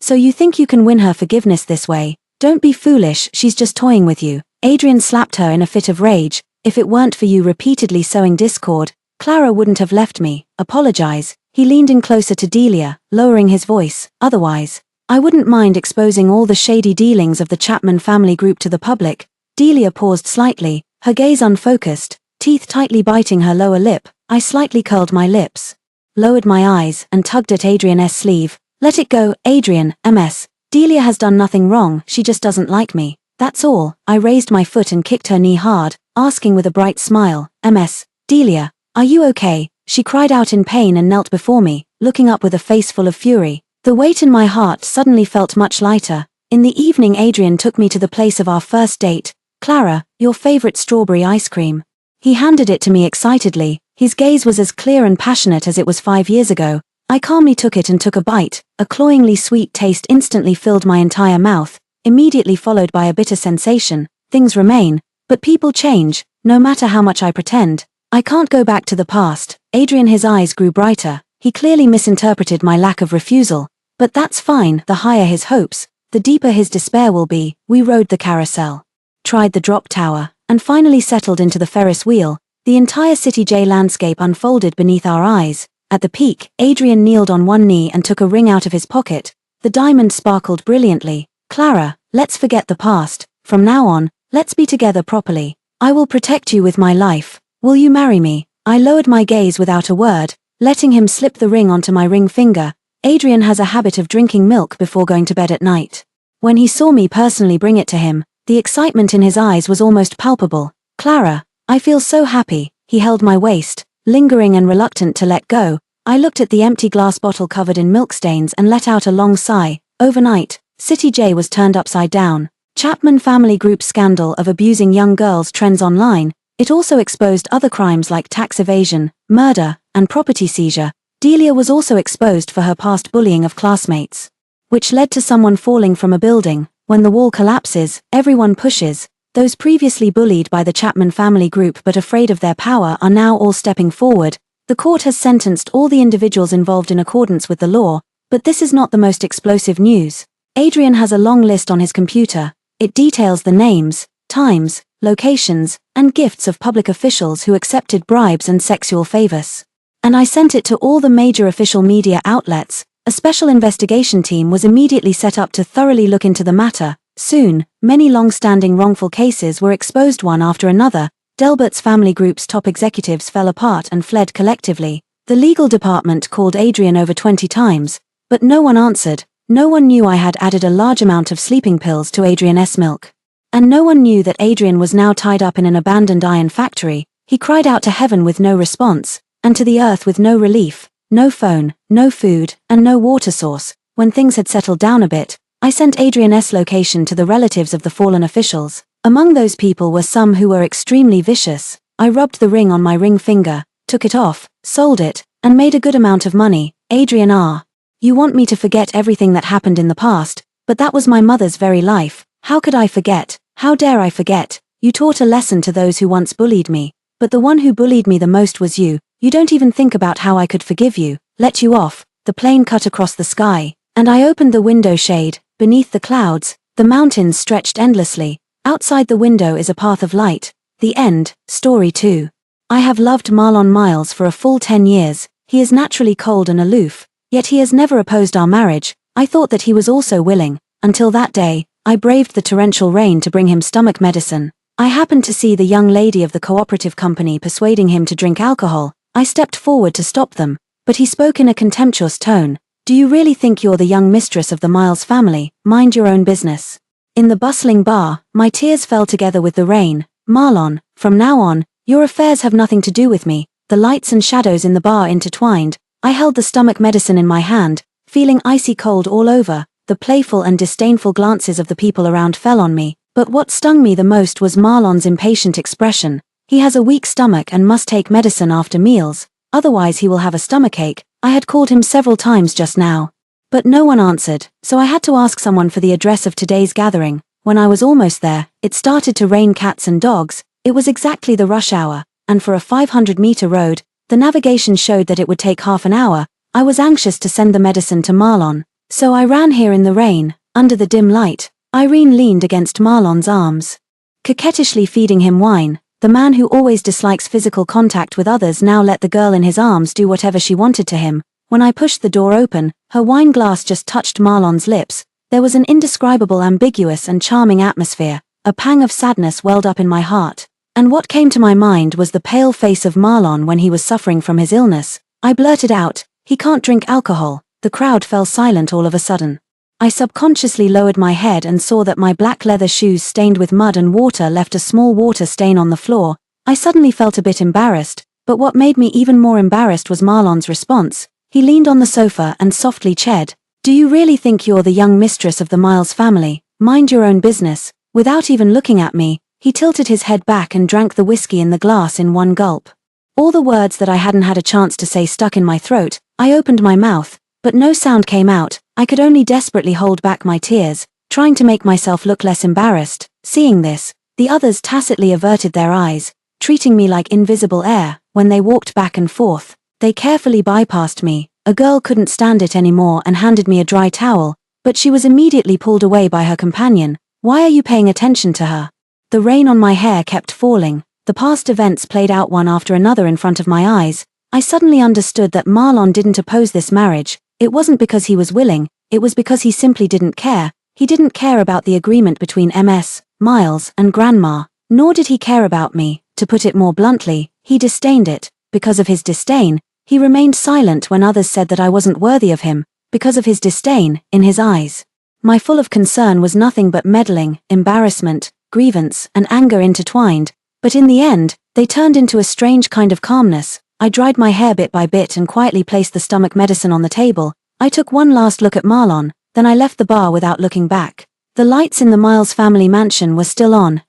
So you think you can win her forgiveness this way? Don't be foolish, she's just toying with you. Adrian slapped her in a fit of rage. If it weren't for you repeatedly sowing discord, Clara wouldn't have left me. Apologize. He leaned in closer to Delia, lowering his voice. Otherwise, I wouldn't mind exposing all the shady dealings of the Chapman family group to the public. Delia paused slightly, her gaze unfocused, teeth tightly biting her lower lip. I slightly curled my lips, lowered my eyes, and tugged at Adrian's sleeve. Let it go, Adrian. MS. Delia has done nothing wrong, she just doesn't like me. That's all. I raised my foot and kicked her knee hard, asking with a bright smile. MS. Delia, are you okay? She cried out in pain and knelt before me, looking up with a face full of fury. The weight in my heart suddenly felt much lighter. In the evening Adrian took me to the place of our first date. Clara, your favorite strawberry ice cream. He handed it to me excitedly. His gaze was as clear and passionate as it was 5 years ago. I calmly took it and took a bite. A cloyingly sweet taste instantly filled my entire mouth, immediately followed by a bitter sensation. Things remain, but people change, no matter how much I pretend. I can't go back to the past. Adrian, his eyes grew brighter. He clearly misinterpreted my lack of refusal. But that's fine. The higher his hopes, the deeper his despair will be. We rode the carousel, tried the drop tower, and finally settled into the Ferris wheel. The entire City J landscape unfolded beneath our eyes. At the peak, Adrian kneeled on one knee and took a ring out of his pocket. The diamond sparkled brilliantly. Clara, let's forget the past. From now on, let's be together properly. I will protect you with my life. Will you marry me? I lowered my gaze without a word, letting him slip the ring onto my ring finger. Adrian has a habit of drinking milk before going to bed at night. When he saw me personally bring it to him, the excitement in his eyes was almost palpable. Clara, I feel so happy. He held my waist, lingering and reluctant to let go. I looked at the empty glass bottle covered in milk stains and let out a long sigh. Overnight, City J was turned upside down. Chapman family group scandal of abusing young girls trends online. It also exposed other crimes like tax evasion, murder, and property seizure. Delia was also exposed for her past bullying of classmates, which led to someone falling from a building. When the wall collapses, everyone pushes. Those previously bullied by the Chapman family group but afraid of their power are now all stepping forward. The court has sentenced all the individuals involved in accordance with the law, but this is not the most explosive news. Adrian has a long list on his computer. It details the names, times, locations, and gifts of public officials who accepted bribes and sexual favors. And I sent it to all the major official media outlets. A special investigation team was immediately set up to thoroughly look into the matter. Soon, many long-standing wrongful cases were exposed one after another. Delbert's family group's top executives fell apart and fled collectively. The legal department called Adrian over 20 times, but no one answered. No one knew I had added a large amount of sleeping pills to Adrian's milk. And no one knew that Adrian was now tied up in an abandoned iron factory. He cried out to heaven with no response, and to the earth with no relief. No phone, no food, and no water source. When things had settled down a bit, I sent Adrian's location to the relatives of the fallen officials. Among those people were some who were extremely vicious. I rubbed the ring on my ring finger, took it off, sold it, and made a good amount of money. Adrian R. You want me to forget everything that happened in the past, but that was my mother's very life. How could I forget? How dare I forget? You taught a lesson to those who once bullied me, but the one who bullied me the most was you. You don't even think about how I could forgive you, let you off. The plane cut across the sky, and I opened the window shade. Beneath the clouds, the mountains stretched endlessly. Outside the window is a path of light. The end. Story 2. I have loved Marlon Miles for a full 10 years. He is naturally cold and aloof, yet he has never opposed our marriage. I thought that he was also willing. Until that day, I braved the torrential rain to bring him stomach medicine. I happened to see the young lady of the cooperative company persuading him to drink alcohol. I stepped forward to stop them, but he spoke in a contemptuous tone. Do you really think you're the young mistress of the Miles family? Mind your own business. In the bustling bar, my tears fell together with the rain. Marlon, from now on, your affairs have nothing to do with me. The lights and shadows in the bar intertwined. I held the stomach medicine in my hand, feeling icy cold all over. The playful and disdainful glances of the people around fell on me, but what stung me the most was Marlon's impatient expression. He has a weak stomach and must take medicine after meals, otherwise he will have a stomachache. I had called him several times just now, but no one answered, so I had to ask someone for the address of today's gathering. When I was almost there, it started to rain cats and dogs. It was exactly the rush hour, and for a 500-meter road, the navigation showed that it would take half an hour. I was anxious to send the medicine to Marlon, so I ran here in the rain, under the dim light. Irene leaned against Marlon's arms, coquettishly feeding him wine. The man who always dislikes physical contact with others now let the girl in his arms do whatever she wanted to him. When I pushed the door open, her wine glass just touched Marlon's lips. There was an indescribable, ambiguous and charming atmosphere. A pang of sadness welled up in my heart. And what came to my mind was the pale face of Marlon when he was suffering from his illness. I blurted out, "He can't drink alcohol." The crowd fell silent all of a sudden. I subconsciously lowered my head and saw that my black leather shoes stained with mud and water left a small water stain on the floor. I suddenly felt a bit embarrassed, but what made me even more embarrassed was Marlon's response. He leaned on the sofa and softly said, "Do you really think you're the young mistress of the Miles family? Mind your own business." Without even looking at me, he tilted his head back and drank the whiskey in the glass in one gulp. All the words that I hadn't had a chance to say stuck in my throat. I opened my mouth, but no sound came out. I could only desperately hold back my tears, trying to make myself look less embarrassed. Seeing this, the others tacitly averted their eyes, treating me like invisible air. When they walked back and forth, they carefully bypassed me. A girl couldn't stand it anymore and handed me a dry towel, but she was immediately pulled away by her companion. "Why are you paying attention to her?" The rain on my hair kept falling. The past events played out one after another in front of my eyes. I suddenly understood that Marlon didn't oppose this marriage. It wasn't because he was willing, it was because he simply didn't care. He didn't care about the agreement between MS, Miles, and Grandma, nor did he care about me. To put it more bluntly, he disdained it. Because of his disdain, he remained silent when others said that I wasn't worthy of him. Because of his disdain, in his eyes, my full of concern was nothing but meddling, embarrassment, grievance, and anger intertwined. But in the end, they turned into a strange kind of calmness. I dried my hair bit by bit and quietly placed the stomach medicine on the table. I took one last look at Marlon, then I left the bar without looking back. The lights in the Miles family mansion were still on.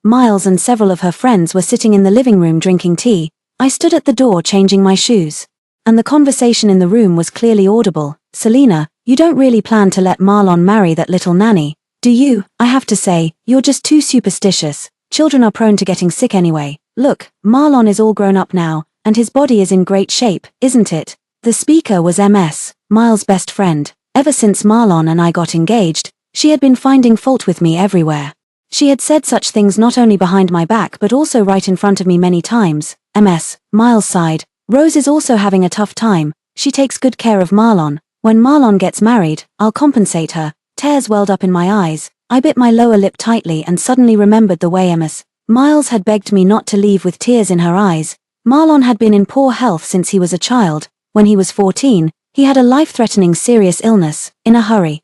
Miles and several of her friends were sitting in the living room drinking tea. I stood at the door changing my shoes. And the conversation in the room was clearly audible. "Selena, you don't really plan to let Marlon marry that little nanny, do you? I have to say, you're just too superstitious. Children are prone to getting sick anyway. Look, Marlon is all grown up now, and his body is in great shape, isn't it?" The speaker was Miles' best friend. Ever since Marlon and I got engaged, she had been finding fault with me everywhere. She had said such things not only behind my back but also right in front of me many times. Miles sighed. "Rose is also having a tough time. She takes good care of Marlon. When Marlon gets married, I'll compensate her." Tears welled up in my eyes. I bit my lower lip tightly and suddenly remembered the way Miles had begged me not to leave with tears in her eyes. Marlon had been in poor health since he was a child. When he was 14, he had a life-threatening serious illness. In a hurry.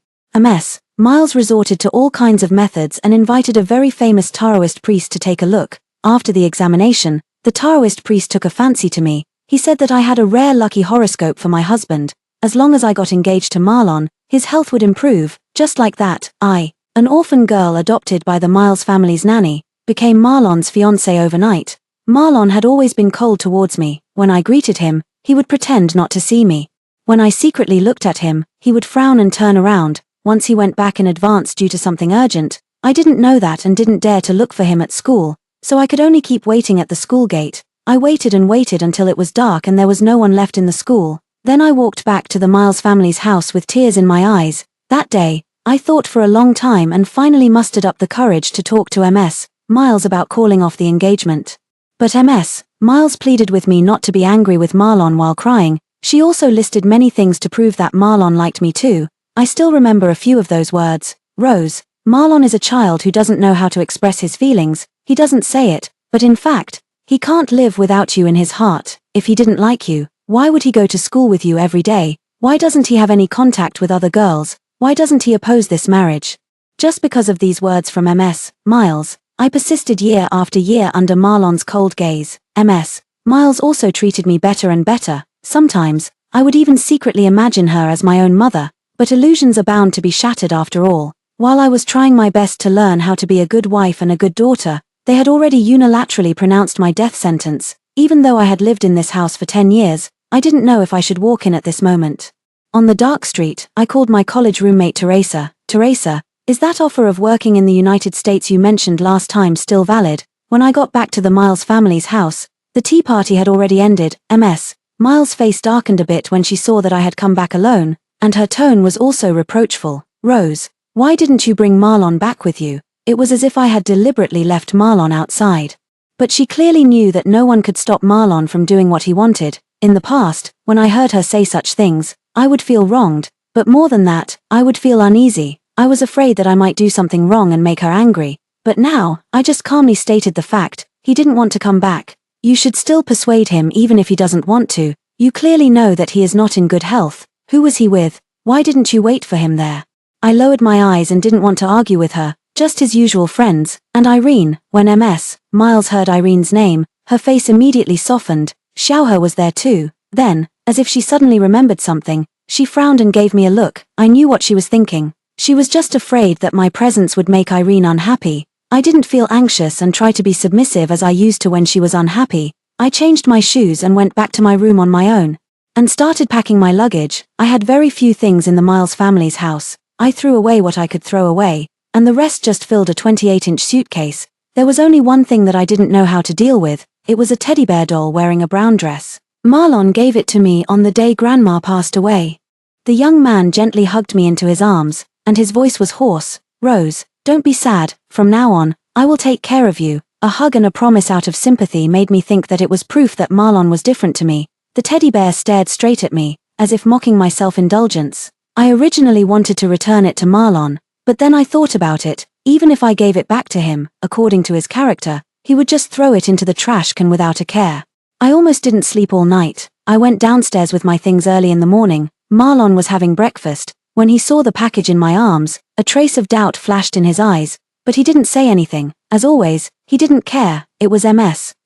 Miles resorted to all kinds of methods and invited a very famous Taoist priest to take a look. After the examination, the Taoist priest took a fancy to me. He said that I had a rare lucky horoscope for my husband. As long as I got engaged to Marlon, his health would improve. Just like that, an orphan girl adopted by the Miles family's nanny, became Marlon's fiancée overnight. Marlon had always been cold towards me. When I greeted him, he would pretend not to see me. When I secretly looked at him, he would frown and turn around. Once he went back in advance due to something urgent. I didn't know that and didn't dare to look for him at school, so I could only keep waiting at the school gate. I waited and waited until it was dark and there was no one left in the school. Then I walked back to the Miles family's house with tears in my eyes. That day, I thought for a long time and finally mustered up the courage to talk to Miles about calling off the engagement. But Miles pleaded with me not to be angry with Marlon while crying. She also listed many things to prove that Marlon liked me too. I still remember a few of those words. "Rose, Marlon is a child who doesn't know how to express his feelings. He doesn't say it, but in fact, he can't live without you in his heart. If he didn't like you, why would he go to school with you every day? Why doesn't he have any contact with other girls? Why doesn't he oppose this marriage?" Just because of these words from Miles, I persisted year after year under Marlon's cold gaze. Miles also treated me better and better. Sometimes, I would even secretly imagine her as my own mother. But illusions are bound to be shattered after all. While I was trying my best to learn how to be a good wife and a good daughter, they had already unilaterally pronounced my death sentence. Even though I had lived in this house for 10 years, I didn't know if I should walk in at this moment. On the dark street, I called my college roommate Teresa. "Teresa, is that offer of working in the United States you mentioned last time still valid?" When I got back to the Miles family's house, the tea party had already ended. Miles' face darkened a bit when she saw that I had come back alone, and her tone was also reproachful. "Rose, why didn't you bring Marlon back with you?" It was as if I had deliberately left Marlon outside. But she clearly knew that no one could stop Marlon from doing what he wanted. In the past, when I heard her say such things, I would feel wronged, but more than that, I would feel uneasy. I was afraid that I might do something wrong and make her angry. But now, I just calmly stated the fact. He didn't want to come back. "You should still persuade him even if he doesn't want to. You clearly know that he is not in good health. Who was he with? Why didn't you wait for him there?" I lowered my eyes and didn't want to argue with her, just his usual friends. "And Irene." When Miles heard Irene's name, her face immediately softened. Xiaohe was there too. Then, as if she suddenly remembered something, she frowned and gave me a look. I knew what she was thinking. She was just afraid that my presence would make Irene unhappy. I didn't feel anxious and try to be submissive as I used to when she was unhappy. I changed my shoes and went back to my room on my own. And started packing my luggage. I had very few things in the Miles family's house. I threw away what I could throw away, and the rest just filled a 28-inch suitcase. There was only one thing that I didn't know how to deal with. It was a teddy bear doll wearing a brown dress. Marlon gave it to me on the day Grandma passed away. The young man gently hugged me into his arms, and his voice was hoarse. "Rose, don't be sad. From now on, I will take care of you." A hug and a promise out of sympathy made me think that it was proof that Marlon was different to me. The teddy bear stared straight at me, as if mocking my self-indulgence. I originally wanted to return it to Marlon, but then I thought about it. Even if I gave it back to him, according to his character, he would just throw it into the trash can without a care. I almost didn't sleep all night. I went downstairs with my things early in the morning. Marlon was having breakfast. When he saw the package in my arms, a trace of doubt flashed in his eyes, but he didn't say anything. As always, he didn't care. It was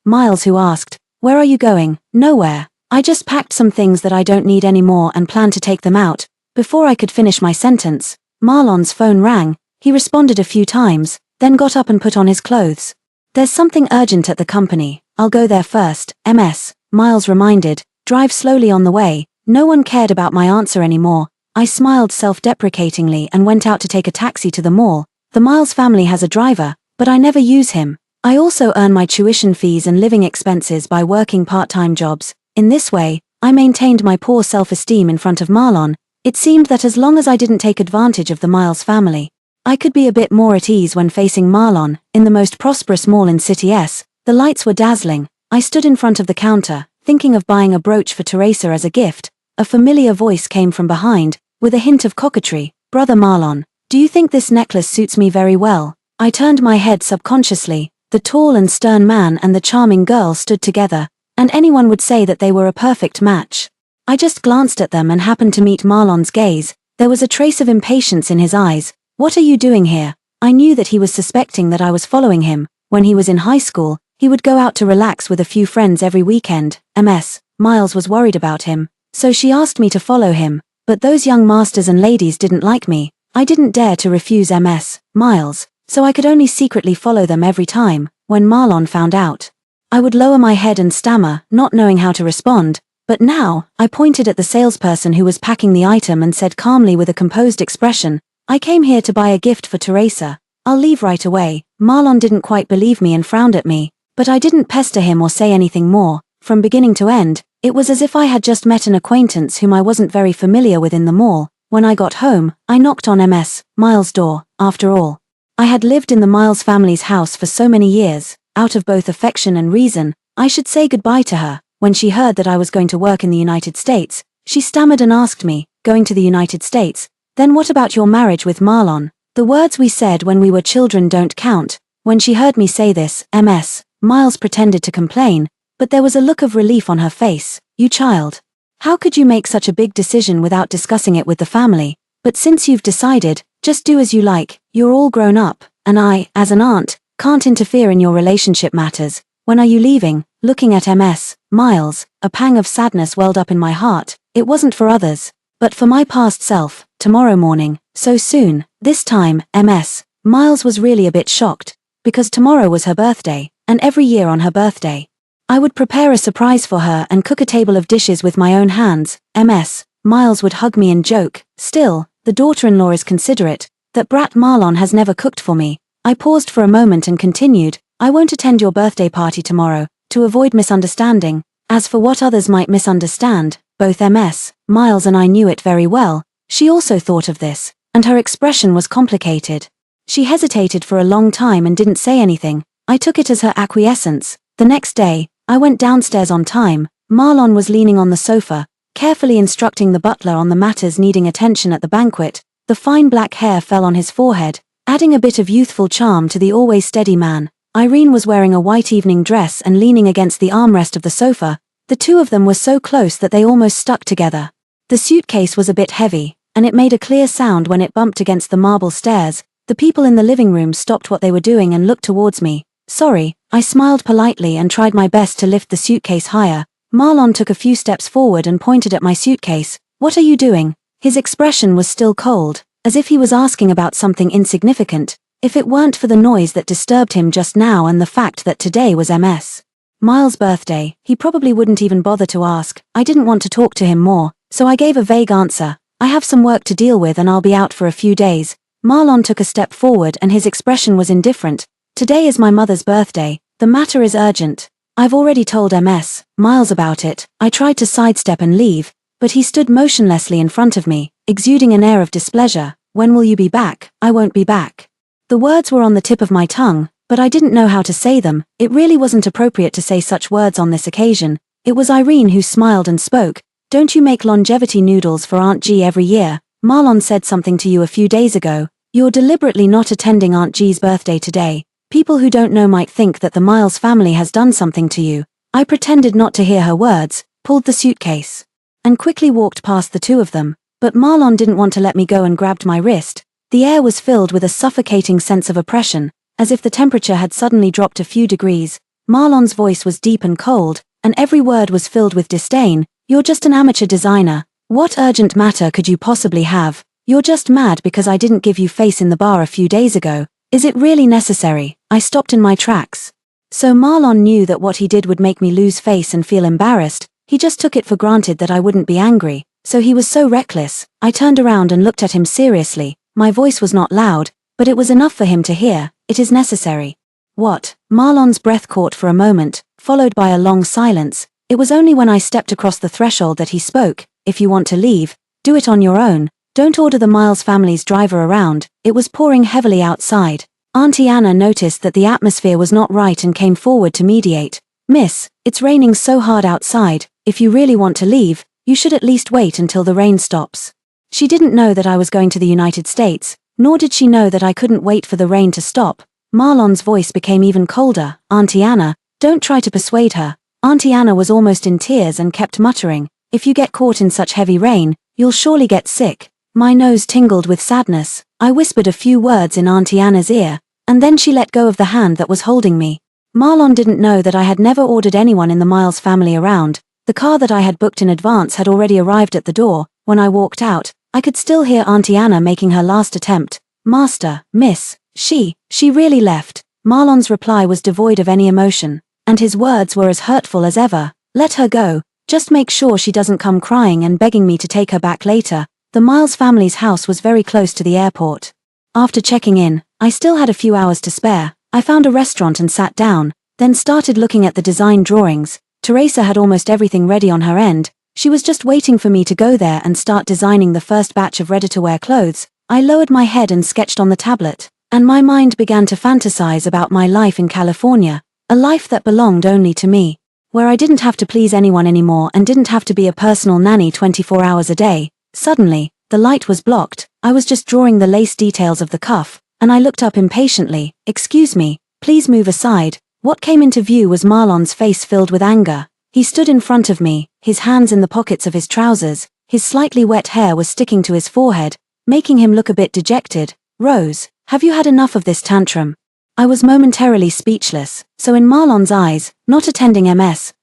Miles who asked, "Where are you going?" "Nowhere. I just packed some things that I don't need anymore and plan to take them out." Before I could finish my sentence, Marlon's phone rang. He responded a few times, then got up and put on his clothes. There's something urgent at the company. I'll go there first, Ms. Miles reminded. Drive slowly on the way. No one cared about my answer anymore. I smiled self-deprecatingly and went out to take a taxi to the mall. The Miles family has a driver, but I never use him. I also earn my tuition fees and living expenses by working part-time jobs. In this way, I maintained my poor self-esteem in front of Marlon. It seemed that as long as I didn't take advantage of the Miles family, I could be a bit more at ease when facing Marlon. In the most prosperous mall in City S, the lights were dazzling. I stood in front of the counter, thinking of buying a brooch for Teresa as a gift. A familiar voice came from behind, with a hint of coquetry. Brother Marlon, do you think this necklace suits me very well? I turned my head subconsciously. The tall and stern man and the charming girl stood together, and anyone would say that they were a perfect match. I just glanced at them and happened to meet Marlon's gaze. There was a trace of impatience in his eyes. What are you doing here? I knew that he was suspecting that I was following him. When he was in high school, he would go out to relax with a few friends every weekend. Ms. Miles was worried about him, so she asked me to follow him. But those young masters and ladies didn't like me. I didn't dare to refuse Ms. Miles, so I could only secretly follow them every time. When Marlon found out, I would lower my head and stammer, not knowing how to respond. But now, I pointed at the salesperson who was packing the item and said calmly with a composed expression, I came here to buy a gift for Teresa. I'll leave right away. Marlon didn't quite believe me and frowned at me, but I didn't pester him or say anything more. From beginning to end, it was as if I had just met an acquaintance whom I wasn't very familiar with in the mall. When I got home, I knocked on Ms. Miles' door. After all, I had lived in the Miles family's house for so many years. Out of both affection and reason, I should say goodbye to her. When she heard that I was going to work in the United States, she stammered and asked me, going to the United States? Then what about your marriage with Marlon? The words we said when we were children don't count. When she heard me say this, Ms. Miles pretended to complain, but there was a look of relief on her face. You child. How could you make such a big decision without discussing it with the family? But since you've decided, just do as you like. You're all grown up, and I, as an aunt, can't interfere in your relationship matters. When are you leaving? Looking at Ms. Miles, a pang of sadness welled up in my heart. It wasn't for others, but for my past self. Tomorrow morning. So soon. This time, Ms. Miles was really a bit shocked, because tomorrow was her birthday, and every year on her birthday, I would prepare a surprise for her and cook a table of dishes with my own hands. Ms. Miles would hug me and joke, still, the daughter-in-law is considerate. That brat Marlon has never cooked for me. I paused for a moment and continued, I won't attend your birthday party tomorrow, to avoid misunderstanding. As for what others might misunderstand, both Ms. Miles and I knew it very well. She also thought of this, and her expression was complicated. She hesitated for a long time and didn't say anything. I took it as her acquiescence. The next day, I went downstairs on time. Marlon was leaning on the sofa, carefully instructing the butler on the matters needing attention at the banquet. The fine black hair fell on his forehead, adding a bit of youthful charm to the always steady man. Irene was wearing a white evening dress and leaning against the armrest of the sofa. The two of them were so close that they almost stuck together. The suitcase was a bit heavy, and it made a clear sound when it bumped against the marble stairs. The people in the living room stopped what they were doing and looked towards me. Sorry, I smiled politely and tried my best to lift the suitcase higher. Marlon took a few steps forward and pointed at my suitcase. What are you doing? His expression was still cold, as if he was asking about something insignificant. If it weren't for the noise that disturbed him just now and the fact that today was Ms. Miles' birthday, he probably wouldn't even bother to ask. I didn't want to talk to him more, so I gave a vague answer. I have some work to deal with and I'll be out for a few days. Marlon took a step forward and his expression was indifferent. Today is my mother's birthday. The matter is urgent. I've already told Ms. Miles about it. I tried to sidestep and leave, but he stood motionlessly in front of me, exuding an air of displeasure. When will you be back? I won't be back. The words were on the tip of my tongue, but I didn't know how to say them. It really wasn't appropriate to say such words on this occasion. It was Irene who smiled and spoke. Don't you make longevity noodles for Aunt G every year? Marlon said something to you a few days ago. You're deliberately not attending Aunt G's birthday today. People who don't know might think that the Miles family has done something to you. I pretended not to hear her words, pulled the suitcase, and quickly walked past the two of them. But Marlon didn't want to let me go and grabbed my wrist. The air was filled with a suffocating sense of oppression, as if the temperature had suddenly dropped a few degrees. Marlon's voice was deep and cold, and every word was filled with disdain. You're just an amateur designer. What urgent matter could you possibly have? You're just mad because I didn't give you face in the bar a few days ago. Is it really necessary? I stopped in my tracks. So Marlon knew that what he did would make me lose face and feel embarrassed. He just took it for granted that I wouldn't be angry. So he was so reckless. I turned around and looked at him seriously. My voice was not loud, but it was enough for him to hear. It is necessary. What? Marlon's breath caught for a moment, followed by a long silence. It was only when I stepped across the threshold that he spoke. If you want to leave, do it on your own. Don't order the Miles family's driver around. It was pouring heavily outside. Auntie Anna noticed that the atmosphere was not right and came forward to mediate. Miss, it's raining so hard outside. If you really want to leave, you should at least wait until the rain stops. She didn't know that I was going to the United States, nor did she know that I couldn't wait for the rain to stop. Marlon's voice became even colder. Auntie Anna, don't try to persuade her. Auntie Anna was almost in tears and kept muttering, if you get caught in such heavy rain, you'll surely get sick. My nose tingled with sadness. I whispered a few words in Auntie Anna's ear, and then she let go of the hand that was holding me. Marlon didn't know that I had never ordered anyone in the Miles family around. The car that I had booked in advance had already arrived at the door. When I walked out, I could still hear Auntie Anna making her last attempt. Master, miss, she really left. Marlon's reply was devoid of any emotion, and his words were as hurtful as ever. Let her go. Just make sure she doesn't come crying and begging me to take her back later. The Miles family's house was very close to the airport. After checking in, I still had a few hours to spare. I found a restaurant and sat down, then started looking at the design drawings. Teresa had almost everything ready on her end. She was just waiting for me to go there and start designing the first batch of ready-to-wear clothes. I lowered my head and sketched on the tablet, and my mind began to fantasize about my life in California, a life that belonged only to me, where I didn't have to please anyone anymore and didn't have to be a personal nanny 24 hours a day. Suddenly, the light was blocked. I was just drawing the lace details of the cuff, and I looked up impatiently. Excuse me, please move aside. What came into view was Marlon's face filled with anger. He stood in front of me, his hands in the pockets of his trousers. His slightly wet hair was sticking to his forehead, making him look a bit dejected. Rose, have you had enough of this tantrum? I was momentarily speechless. So in Marlon's eyes, not attending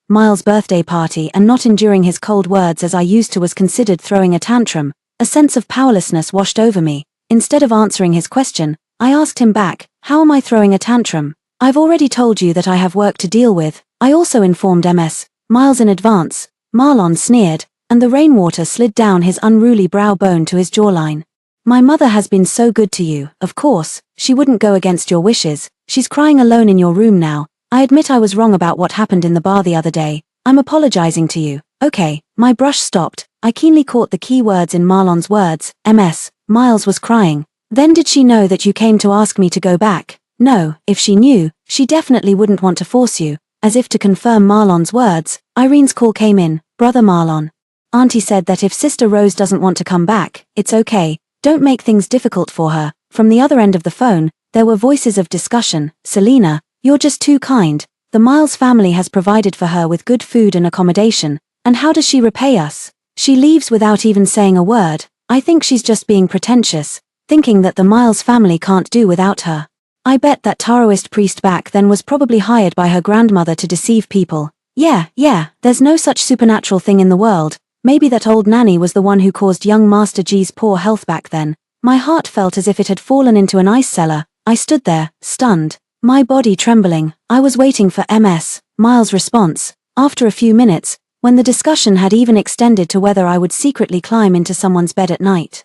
Miles' birthday party and not enduring his cold words as I used to was considered throwing a tantrum. A sense of powerlessness washed over me. Instead of answering his question, I asked him back, how am I throwing a tantrum? I've already told you that I have work to deal with. I also informed Miles in advance. Marlon sneered, and the rainwater slid down his unruly brow bone to his jawline. My mother has been so good to you. Of course, she wouldn't go against your wishes. She's crying alone in your room now. I admit I was wrong about what happened in the bar the other day. I'm apologizing to you. Okay, my brush stopped. I keenly caught the key words in Marlon's words. Miles was crying. Then did she know that you came to ask me to go back? No, if she knew, she definitely wouldn't want to force you. As if to confirm Marlon's words, Irene's call came in. Brother Marlon. Auntie said that if Sister Rose doesn't want to come back, it's okay. Don't make things difficult for her. From the other end of the phone, there were voices of discussion. Selena, you're just too kind. The Miles family has provided for her with good food and accommodation. And how does she repay us? She leaves without even saying a word. I think she's just being pretentious, thinking that the Miles family can't do without her. I bet that Taoist priest back then was probably hired by her grandmother to deceive people. Yeah, there's no such supernatural thing in the world. Maybe that old nanny was the one who caused young Master G's poor health back then. My heart felt as if it had fallen into an ice cellar. I stood there, stunned, my body trembling. I was waiting for Miles' response. After a few minutes, when the discussion had even extended to whether I would secretly climb into someone's bed at night.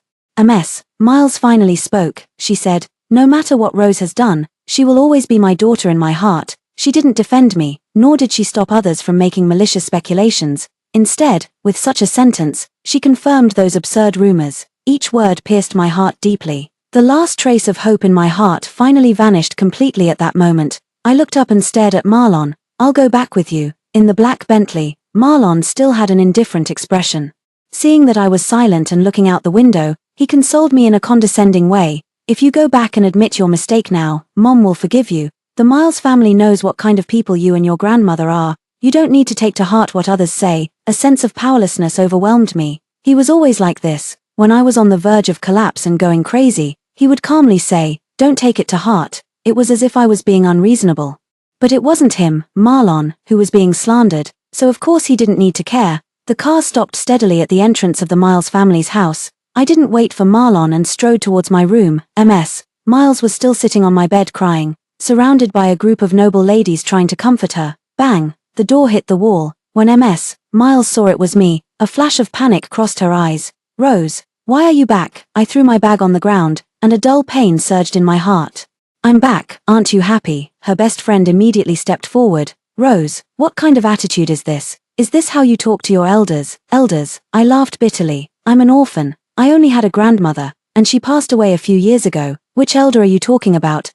Miles finally spoke. She said, no matter what Rose has done, she will always be my daughter in my heart. She didn't defend me, nor did she stop others from making malicious speculations. Instead, with such a sentence, she confirmed those absurd rumors. Each word pierced my heart deeply. The last trace of hope in my heart finally vanished completely at that moment. I looked up and stared at Marlon. I'll go back with you. In the black Bentley, Marlon still had an indifferent expression. Seeing that I was silent and looking out the window, he consoled me in a condescending way. If you go back and admit your mistake now, Mom will forgive you. The Miles family knows what kind of people you and your grandmother are. You don't need to take to heart what others say. A sense of powerlessness overwhelmed me. He was always like this. When I was on the verge of collapse and going crazy, he would calmly say, don't take it to heart. It was as if I was being unreasonable. But it wasn't him, Marlon, who was being slandered, so of course he didn't need to care. The car stopped steadily at the entrance of the Miles family's house. I didn't wait for Marlon and strode towards my room. Miles was still sitting on my bed crying, surrounded by a group of noble ladies trying to comfort her. Bang! The door hit the wall. When Miles saw it was me, a flash of panic crossed her eyes. Rose, why are you back? I threw my bag on the ground, and a dull pain surged in my heart. I'm back, aren't you happy? Her best friend immediately stepped forward. Rose, what kind of attitude is this? Is this how you talk to your elders? Elders, I laughed bitterly. I'm an orphan. I only had a grandmother, and she passed away a few years ago. Which elder are you talking about,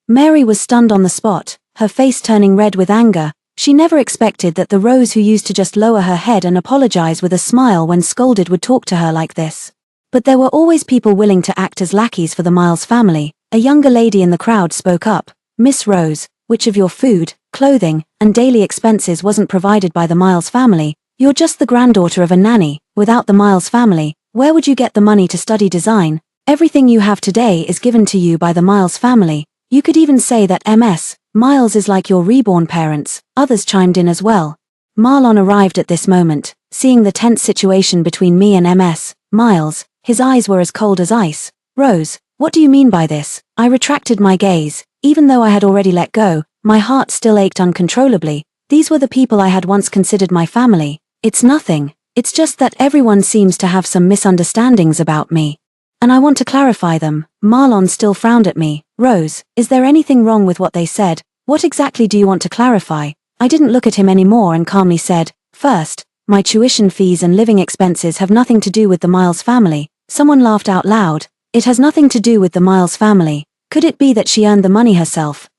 Mary was stunned on the spot, her face turning red with anger. She never expected that the Rose who used to just lower her head and apologize with a smile when scolded would talk to her like this. But there were always people willing to act as lackeys for the Miles family. A younger lady in the crowd spoke up. Miss Rose, which of your food, clothing, and daily expenses wasn't provided by the Miles family? You're just the granddaughter of a nanny. Without the Miles family, where would you get the money to study design? Everything you have today is given to you by the Miles family. You could even say that Miles is like your reborn parents. Others chimed in as well. Marlon arrived at this moment, seeing the tense situation between me and Miles. His eyes were as cold as ice. Rose, what do you mean by this? I retracted my gaze. Even though I had already let go, my heart still ached uncontrollably. These were the people I had once considered my family. It's nothing. It's just that everyone seems to have some misunderstandings about me. And I want to clarify them. Marlon still frowned at me. Rose, is there anything wrong with what they said? What exactly do you want to clarify? I didn't look at him anymore and calmly said, first, my tuition fees and living expenses have nothing to do with the Miles family. Someone laughed out loud. It has nothing to do with the Miles family. Could it be that she earned the money herself?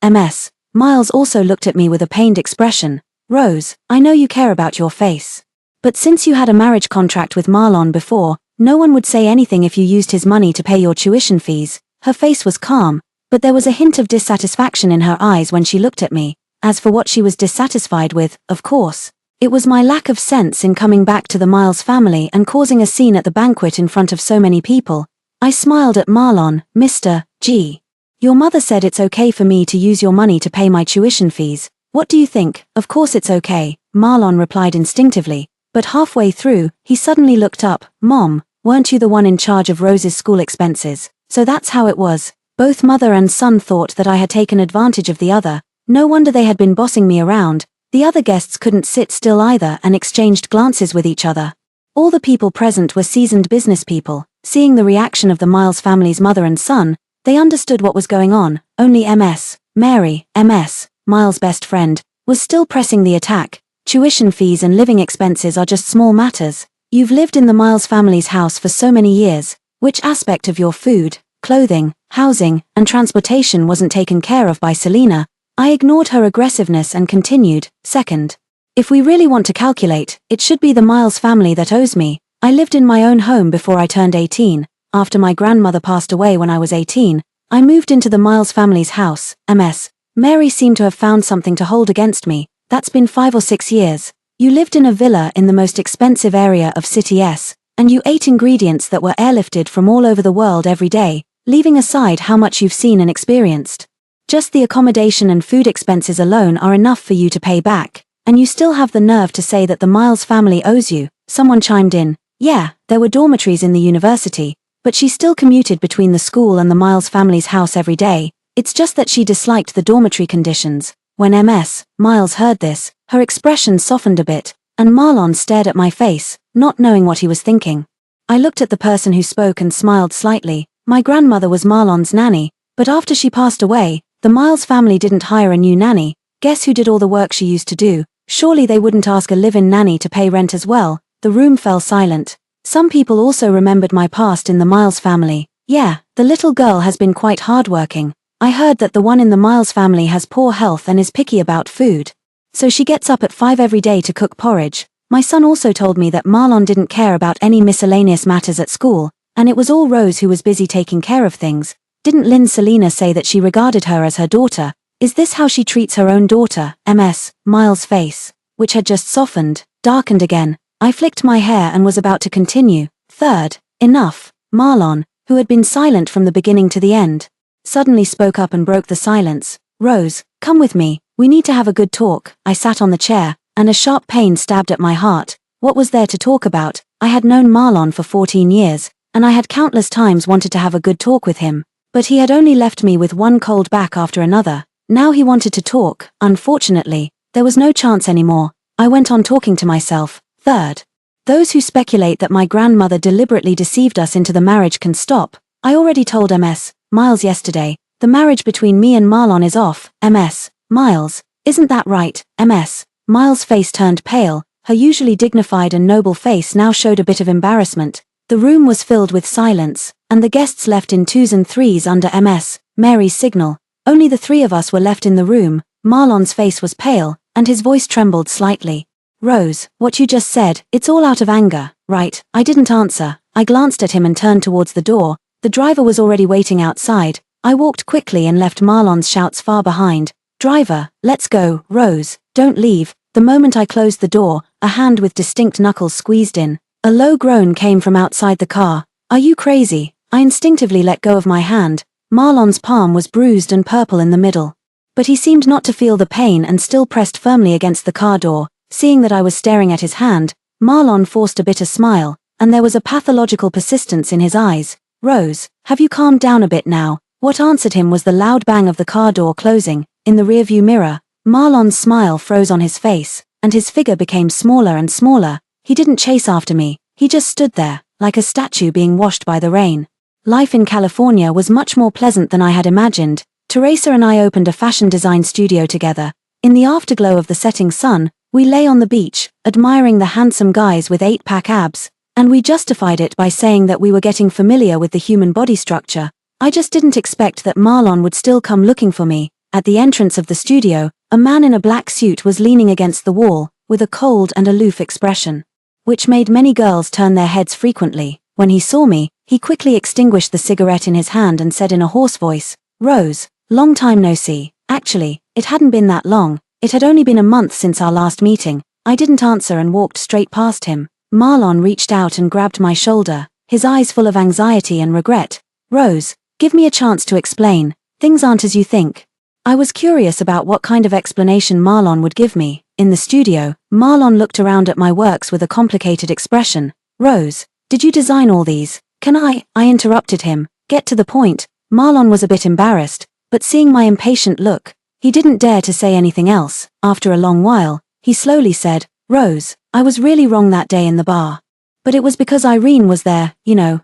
Miles also looked at me with a pained expression. Rose, I know you care about your face. But since you had a marriage contract with Marlon before, no one would say anything if you used his money to pay your tuition fees. Her face was calm, but there was a hint of dissatisfaction in her eyes when she looked at me. As for what she was dissatisfied with, of course, it was my lack of sense in coming back to the Miles family and causing a scene at the banquet in front of so many people. I smiled at Marlon. Mr. G. Your mother said it's okay for me to use your money to pay my tuition fees. What do you think? Of course it's okay, Marlon replied instinctively. But halfway through, he suddenly looked up. Mom, weren't you the one in charge of Rose's school expenses? So that's how it was. Both mother and son thought that I had taken advantage of the other. No wonder they had been bossing me around. The other guests couldn't sit still either and exchanged glances with each other. All the people present were seasoned business people. Seeing the reaction of the Miles family's mother and son, they understood what was going on. Only Mary, Miles' best friend, was still pressing the attack. Tuition fees and living expenses are just small matters. You've lived in the Miles family's house for so many years. Which aspect of your food, clothing, housing, and transportation wasn't taken care of by Selena? I ignored her aggressiveness and continued. Second, if we really want to calculate, it should be the Miles family that owes me. I lived in my own home before I turned 18. After my grandmother passed away when I was 18, I moved into the Miles family's house. Mary seemed to have found something to hold against me. That's been 5 or 6 years. You lived in a villa in the most expensive area of City S, and you ate ingredients that were airlifted from all over the world every day, leaving aside how much you've seen and experienced. Just the accommodation and food expenses alone are enough for you to pay back, and you still have the nerve to say that the Miles family owes you. Someone chimed in. Yeah, there were dormitories in the university, but she still commuted between the school and the Miles family's house every day. It's just that she disliked the dormitory conditions. When Miles heard this, her expression softened a bit, and Marlon stared at my face, not knowing what he was thinking. I looked at the person who spoke and smiled slightly. My grandmother was Marlon's nanny, but after she passed away, the Miles family didn't hire a new nanny. Guess who did all the work she used to do? Surely they wouldn't ask a live-in nanny to pay rent as well. The room fell silent. Some people also remembered my past in the Miles family. Yeah, the little girl has been quite hardworking. I heard that the one in the Miles family has poor health and is picky about food. So she gets up at 5 every day to cook porridge. My son also told me that Marlon didn't care about any miscellaneous matters at school, and it was all Rose who was busy taking care of things. Didn't Selena say that she regarded her as her daughter? Is this how she treats her own daughter? Miles' face, which had just softened, darkened again. I flicked my hair and was about to continue. Third, enough. Marlon, who had been silent from the beginning to the end, suddenly spoke up and broke the silence. Rose, come with me. We need to have a good talk. I sat on the chair, and a sharp pain stabbed at my heart. What was there to talk about? I had known Marlon for 14 years, and I had countless times wanted to have a good talk with him. But he had only left me with one cold back after another. Now he wanted to talk. Unfortunately, there was no chance anymore. I went on talking to myself. Third, those who speculate that my grandmother deliberately deceived us into the marriage can stop. I already told Miles yesterday. The marriage between me and Marlon is off. Miles, isn't that right? Miles' face turned pale. Her usually dignified and noble face now showed a bit of embarrassment. The room was filled with silence, and the guests left in twos and threes under Mary's signal. Only the three of us were left in the room. Marlon's face was pale, and his voice trembled slightly. Rose, what you just said, it's all out of anger, right? I didn't answer. I glanced at him and turned towards the door. The driver was already waiting outside. I walked quickly and left Marlon's shouts far behind. Driver, let's go. Rose, don't leave. The moment I closed the door, a hand with distinct knuckles squeezed in. A low groan came from outside the car. Are you crazy? I instinctively let go of my hand. Marlon's palm was bruised and purple in the middle. But he seemed not to feel the pain and still pressed firmly against the car door. Seeing that I was staring at his hand, Marlon forced a bitter smile, and there was a pathological persistence in his eyes. Rose, have you calmed down a bit now? What answered him was the loud bang of the car door closing. In the rearview mirror, Marlon's smile froze on his face, and his figure became smaller and smaller. He didn't chase after me, he just stood there, like a statue being washed by the rain. Life in California was much more pleasant than I had imagined. Teresa and I opened a fashion design studio together. In the afterglow of the setting sun, we lay on the beach, admiring the handsome guys with 8-pack abs, and we justified it by saying that we were getting familiar with the human body structure. I just didn't expect that Marlon would still come looking for me. At the entrance of the studio, a man in a black suit was leaning against the wall, with a cold and aloof expression, which made many girls turn their heads frequently. When he saw me, he quickly extinguished the cigarette in his hand and said in a hoarse voice, Rose, long time no see. Actually, it hadn't been that long. It had only been a month since our last meeting. I didn't answer and walked straight past him. Marlon reached out and grabbed my shoulder, his eyes full of anxiety and regret. Rose, give me a chance to explain. Things aren't as you think. I was curious about what kind of explanation Marlon would give me. In the studio, Marlon looked around at my works with a complicated expression. Rose, did you design all these? Can I interrupted him. Get to the point. Marlon was a bit embarrassed, but seeing my impatient look, he didn't dare to say anything else. After a long while, he slowly said, Rose, I was really wrong that day in the bar. But it was because Irene was there.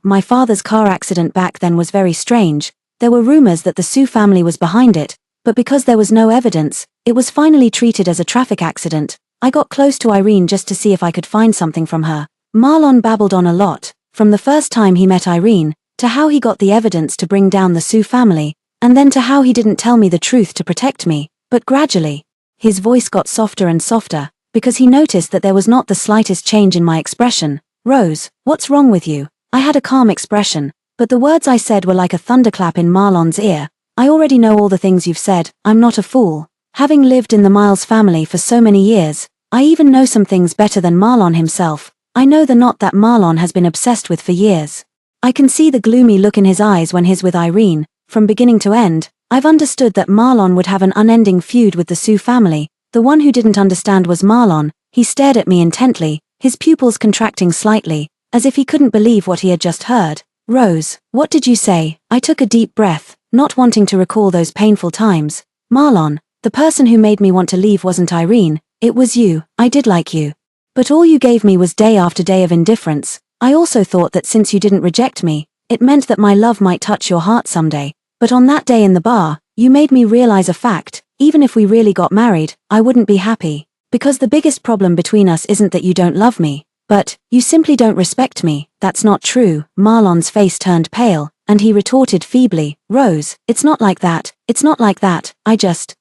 My father's car accident back then was very strange. There were rumors that the Sue family was behind it, but because there was no evidence, it was finally treated as a traffic accident. I got close to Irene just to see if I could find something from her. Marlon babbled on a lot, from the first time he met Irene, to how he got the evidence to bring down the Sue family, and then to how he didn't tell me the truth to protect me. But gradually, his voice got softer and softer, because he noticed that there was not the slightest change in my expression. Rose, what's wrong with you? I had a calm expression, but the words I said were like a thunderclap in Marlon's ear. I already know all the things you've said. I'm not a fool. Having lived in the Miles family for so many years, I even know some things better than Marlon himself. I know the knot that Marlon has been obsessed with for years. I can see the gloomy look in his eyes when he's with Irene. From beginning to end, I've understood that Marlon would have an unending feud with the Sue family. The one who didn't understand was Marlon. He stared at me intently, his pupils contracting slightly, as if he couldn't believe what he had just heard. Rose, what did you say? I took a deep breath, not wanting to recall those painful times. Marlon, the person who made me want to leave wasn't Irene, it was you. I did like you. But all you gave me was day after day of indifference. I also thought that since you didn't reject me, it meant that my love might touch your heart someday. But on that day in the bar, you made me realize a fact. Even if we really got married, I wouldn't be happy. Because the biggest problem between us isn't that you don't love me, but you simply don't respect me. That's not true. Marlon's face turned pale, and he retorted feebly, Rose, it's not like that. It's not like that. I just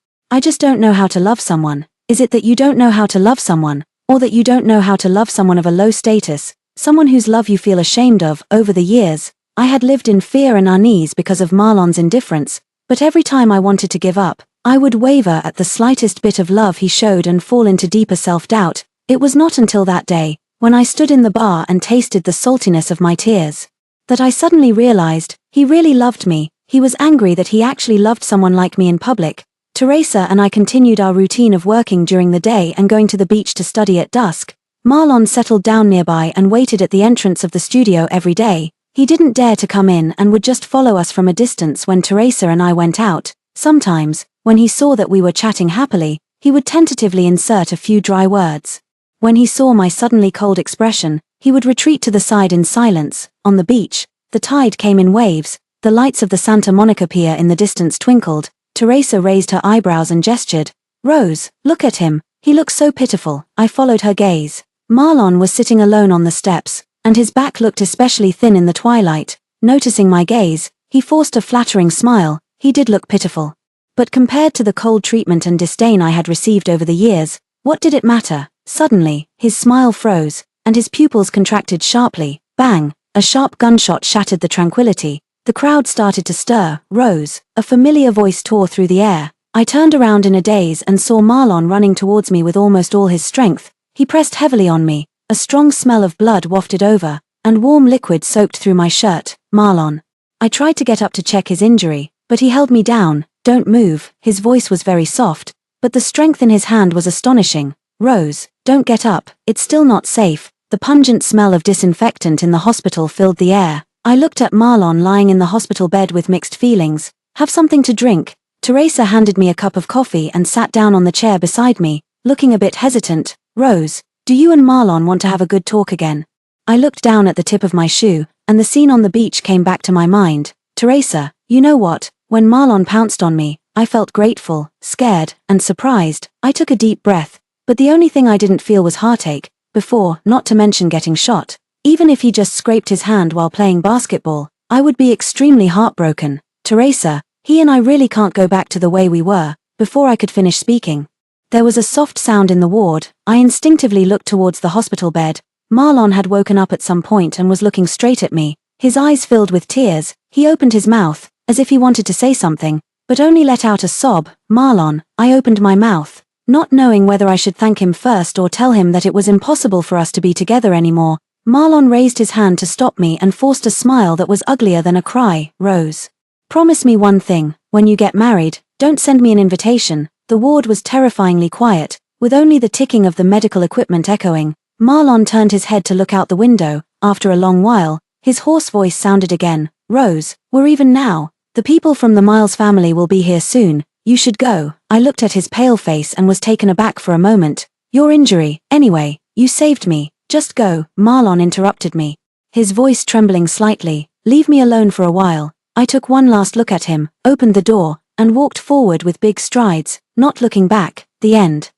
don't know how to love someone. Is it that you don't know how to love someone, or that you don't know how to love someone of a low status, someone whose love you feel ashamed of? Over the years, I had lived in fear and unease because of Marlon's indifference, but every time I wanted to give up, I would waver at the slightest bit of love he showed and fall into deeper self-doubt. It was not until that day, when I stood in the bar and tasted the saltiness of my tears, that I suddenly realized, he really loved me. He was angry that he actually loved someone like me in public. Teresa and I continued our routine of working during the day and going to the beach to study at dusk. Marlon settled down nearby and waited at the entrance of the studio every day. He didn't dare to come in and would just follow us from a distance when Teresa and I went out. Sometimes, when he saw that we were chatting happily, he would tentatively insert a few dry words. When he saw my suddenly cold expression, he would retreat to the side in silence. On the beach, the tide came in waves, the lights of the Santa Monica Pier in the distance twinkled. Teresa raised her eyebrows and gestured. "Rose, look at him, he looks so pitiful." I followed her gaze. Marlon was sitting alone on the steps, and his back looked especially thin in the twilight. Noticing my gaze, he forced a flattering smile. He did look pitiful. But compared to the cold treatment and disdain I had received over the years, what did it matter? Suddenly, his smile froze, and his pupils contracted sharply. Bang! A sharp gunshot shattered the tranquility. The crowd started to stir. "Rose," a familiar voice tore through the air. I turned around in a daze and saw Marlon running towards me with almost all his strength. He pressed heavily on me. A strong smell of blood wafted over, and warm liquid soaked through my shirt. "Marlon." I tried to get up to check his injury, but he held me down. "Don't move." His voice was very soft, but the strength in his hand was astonishing. "Rose, don't get up, it's still not safe." The pungent smell of disinfectant in the hospital filled the air. I looked at Marlon lying in the hospital bed with mixed feelings. "Have something to drink." Teresa handed me a cup of coffee and sat down on the chair beside me, looking a bit hesitant. "Rose, do you and Marlon want to have a good talk again?" I looked down at the tip of my shoe, and the scene on the beach came back to my mind. "Teresa, you know what? When Marlon pounced on me, I felt grateful, scared, and surprised." I took a deep breath, but the only thing I didn't feel was heartache, before, not to mention getting shot. Even if he just scraped his hand while playing basketball, I would be extremely heartbroken. "Teresa, he and I really can't go back to the way we were." Before I could finish speaking, there was a soft sound in the ward. I instinctively looked towards the hospital bed. Marlon had woken up at some point and was looking straight at me. His eyes filled with tears. He opened his mouth, as if he wanted to say something, but only let out a sob. "Marlon." I opened my mouth, not knowing whether I should thank him first or tell him that it was impossible for us to be together anymore. Marlon raised his hand to stop me and forced a smile that was uglier than a cry. "Rose, promise me one thing. When you get married, don't send me an invitation." The ward was terrifyingly quiet, with only the ticking of the medical equipment echoing. Marlon turned his head to look out the window. After a long while, his hoarse voice sounded again. "Rose, we're even now. The people from the Miles family will be here soon. You should go." I looked at his pale face and was taken aback for a moment. "Your injury, anyway. You saved me. Just go." Marlon interrupted me, his voice trembling slightly. "Leave me alone for a while." I took one last look at him, opened the door, and walked forward with big strides, not looking back. The end.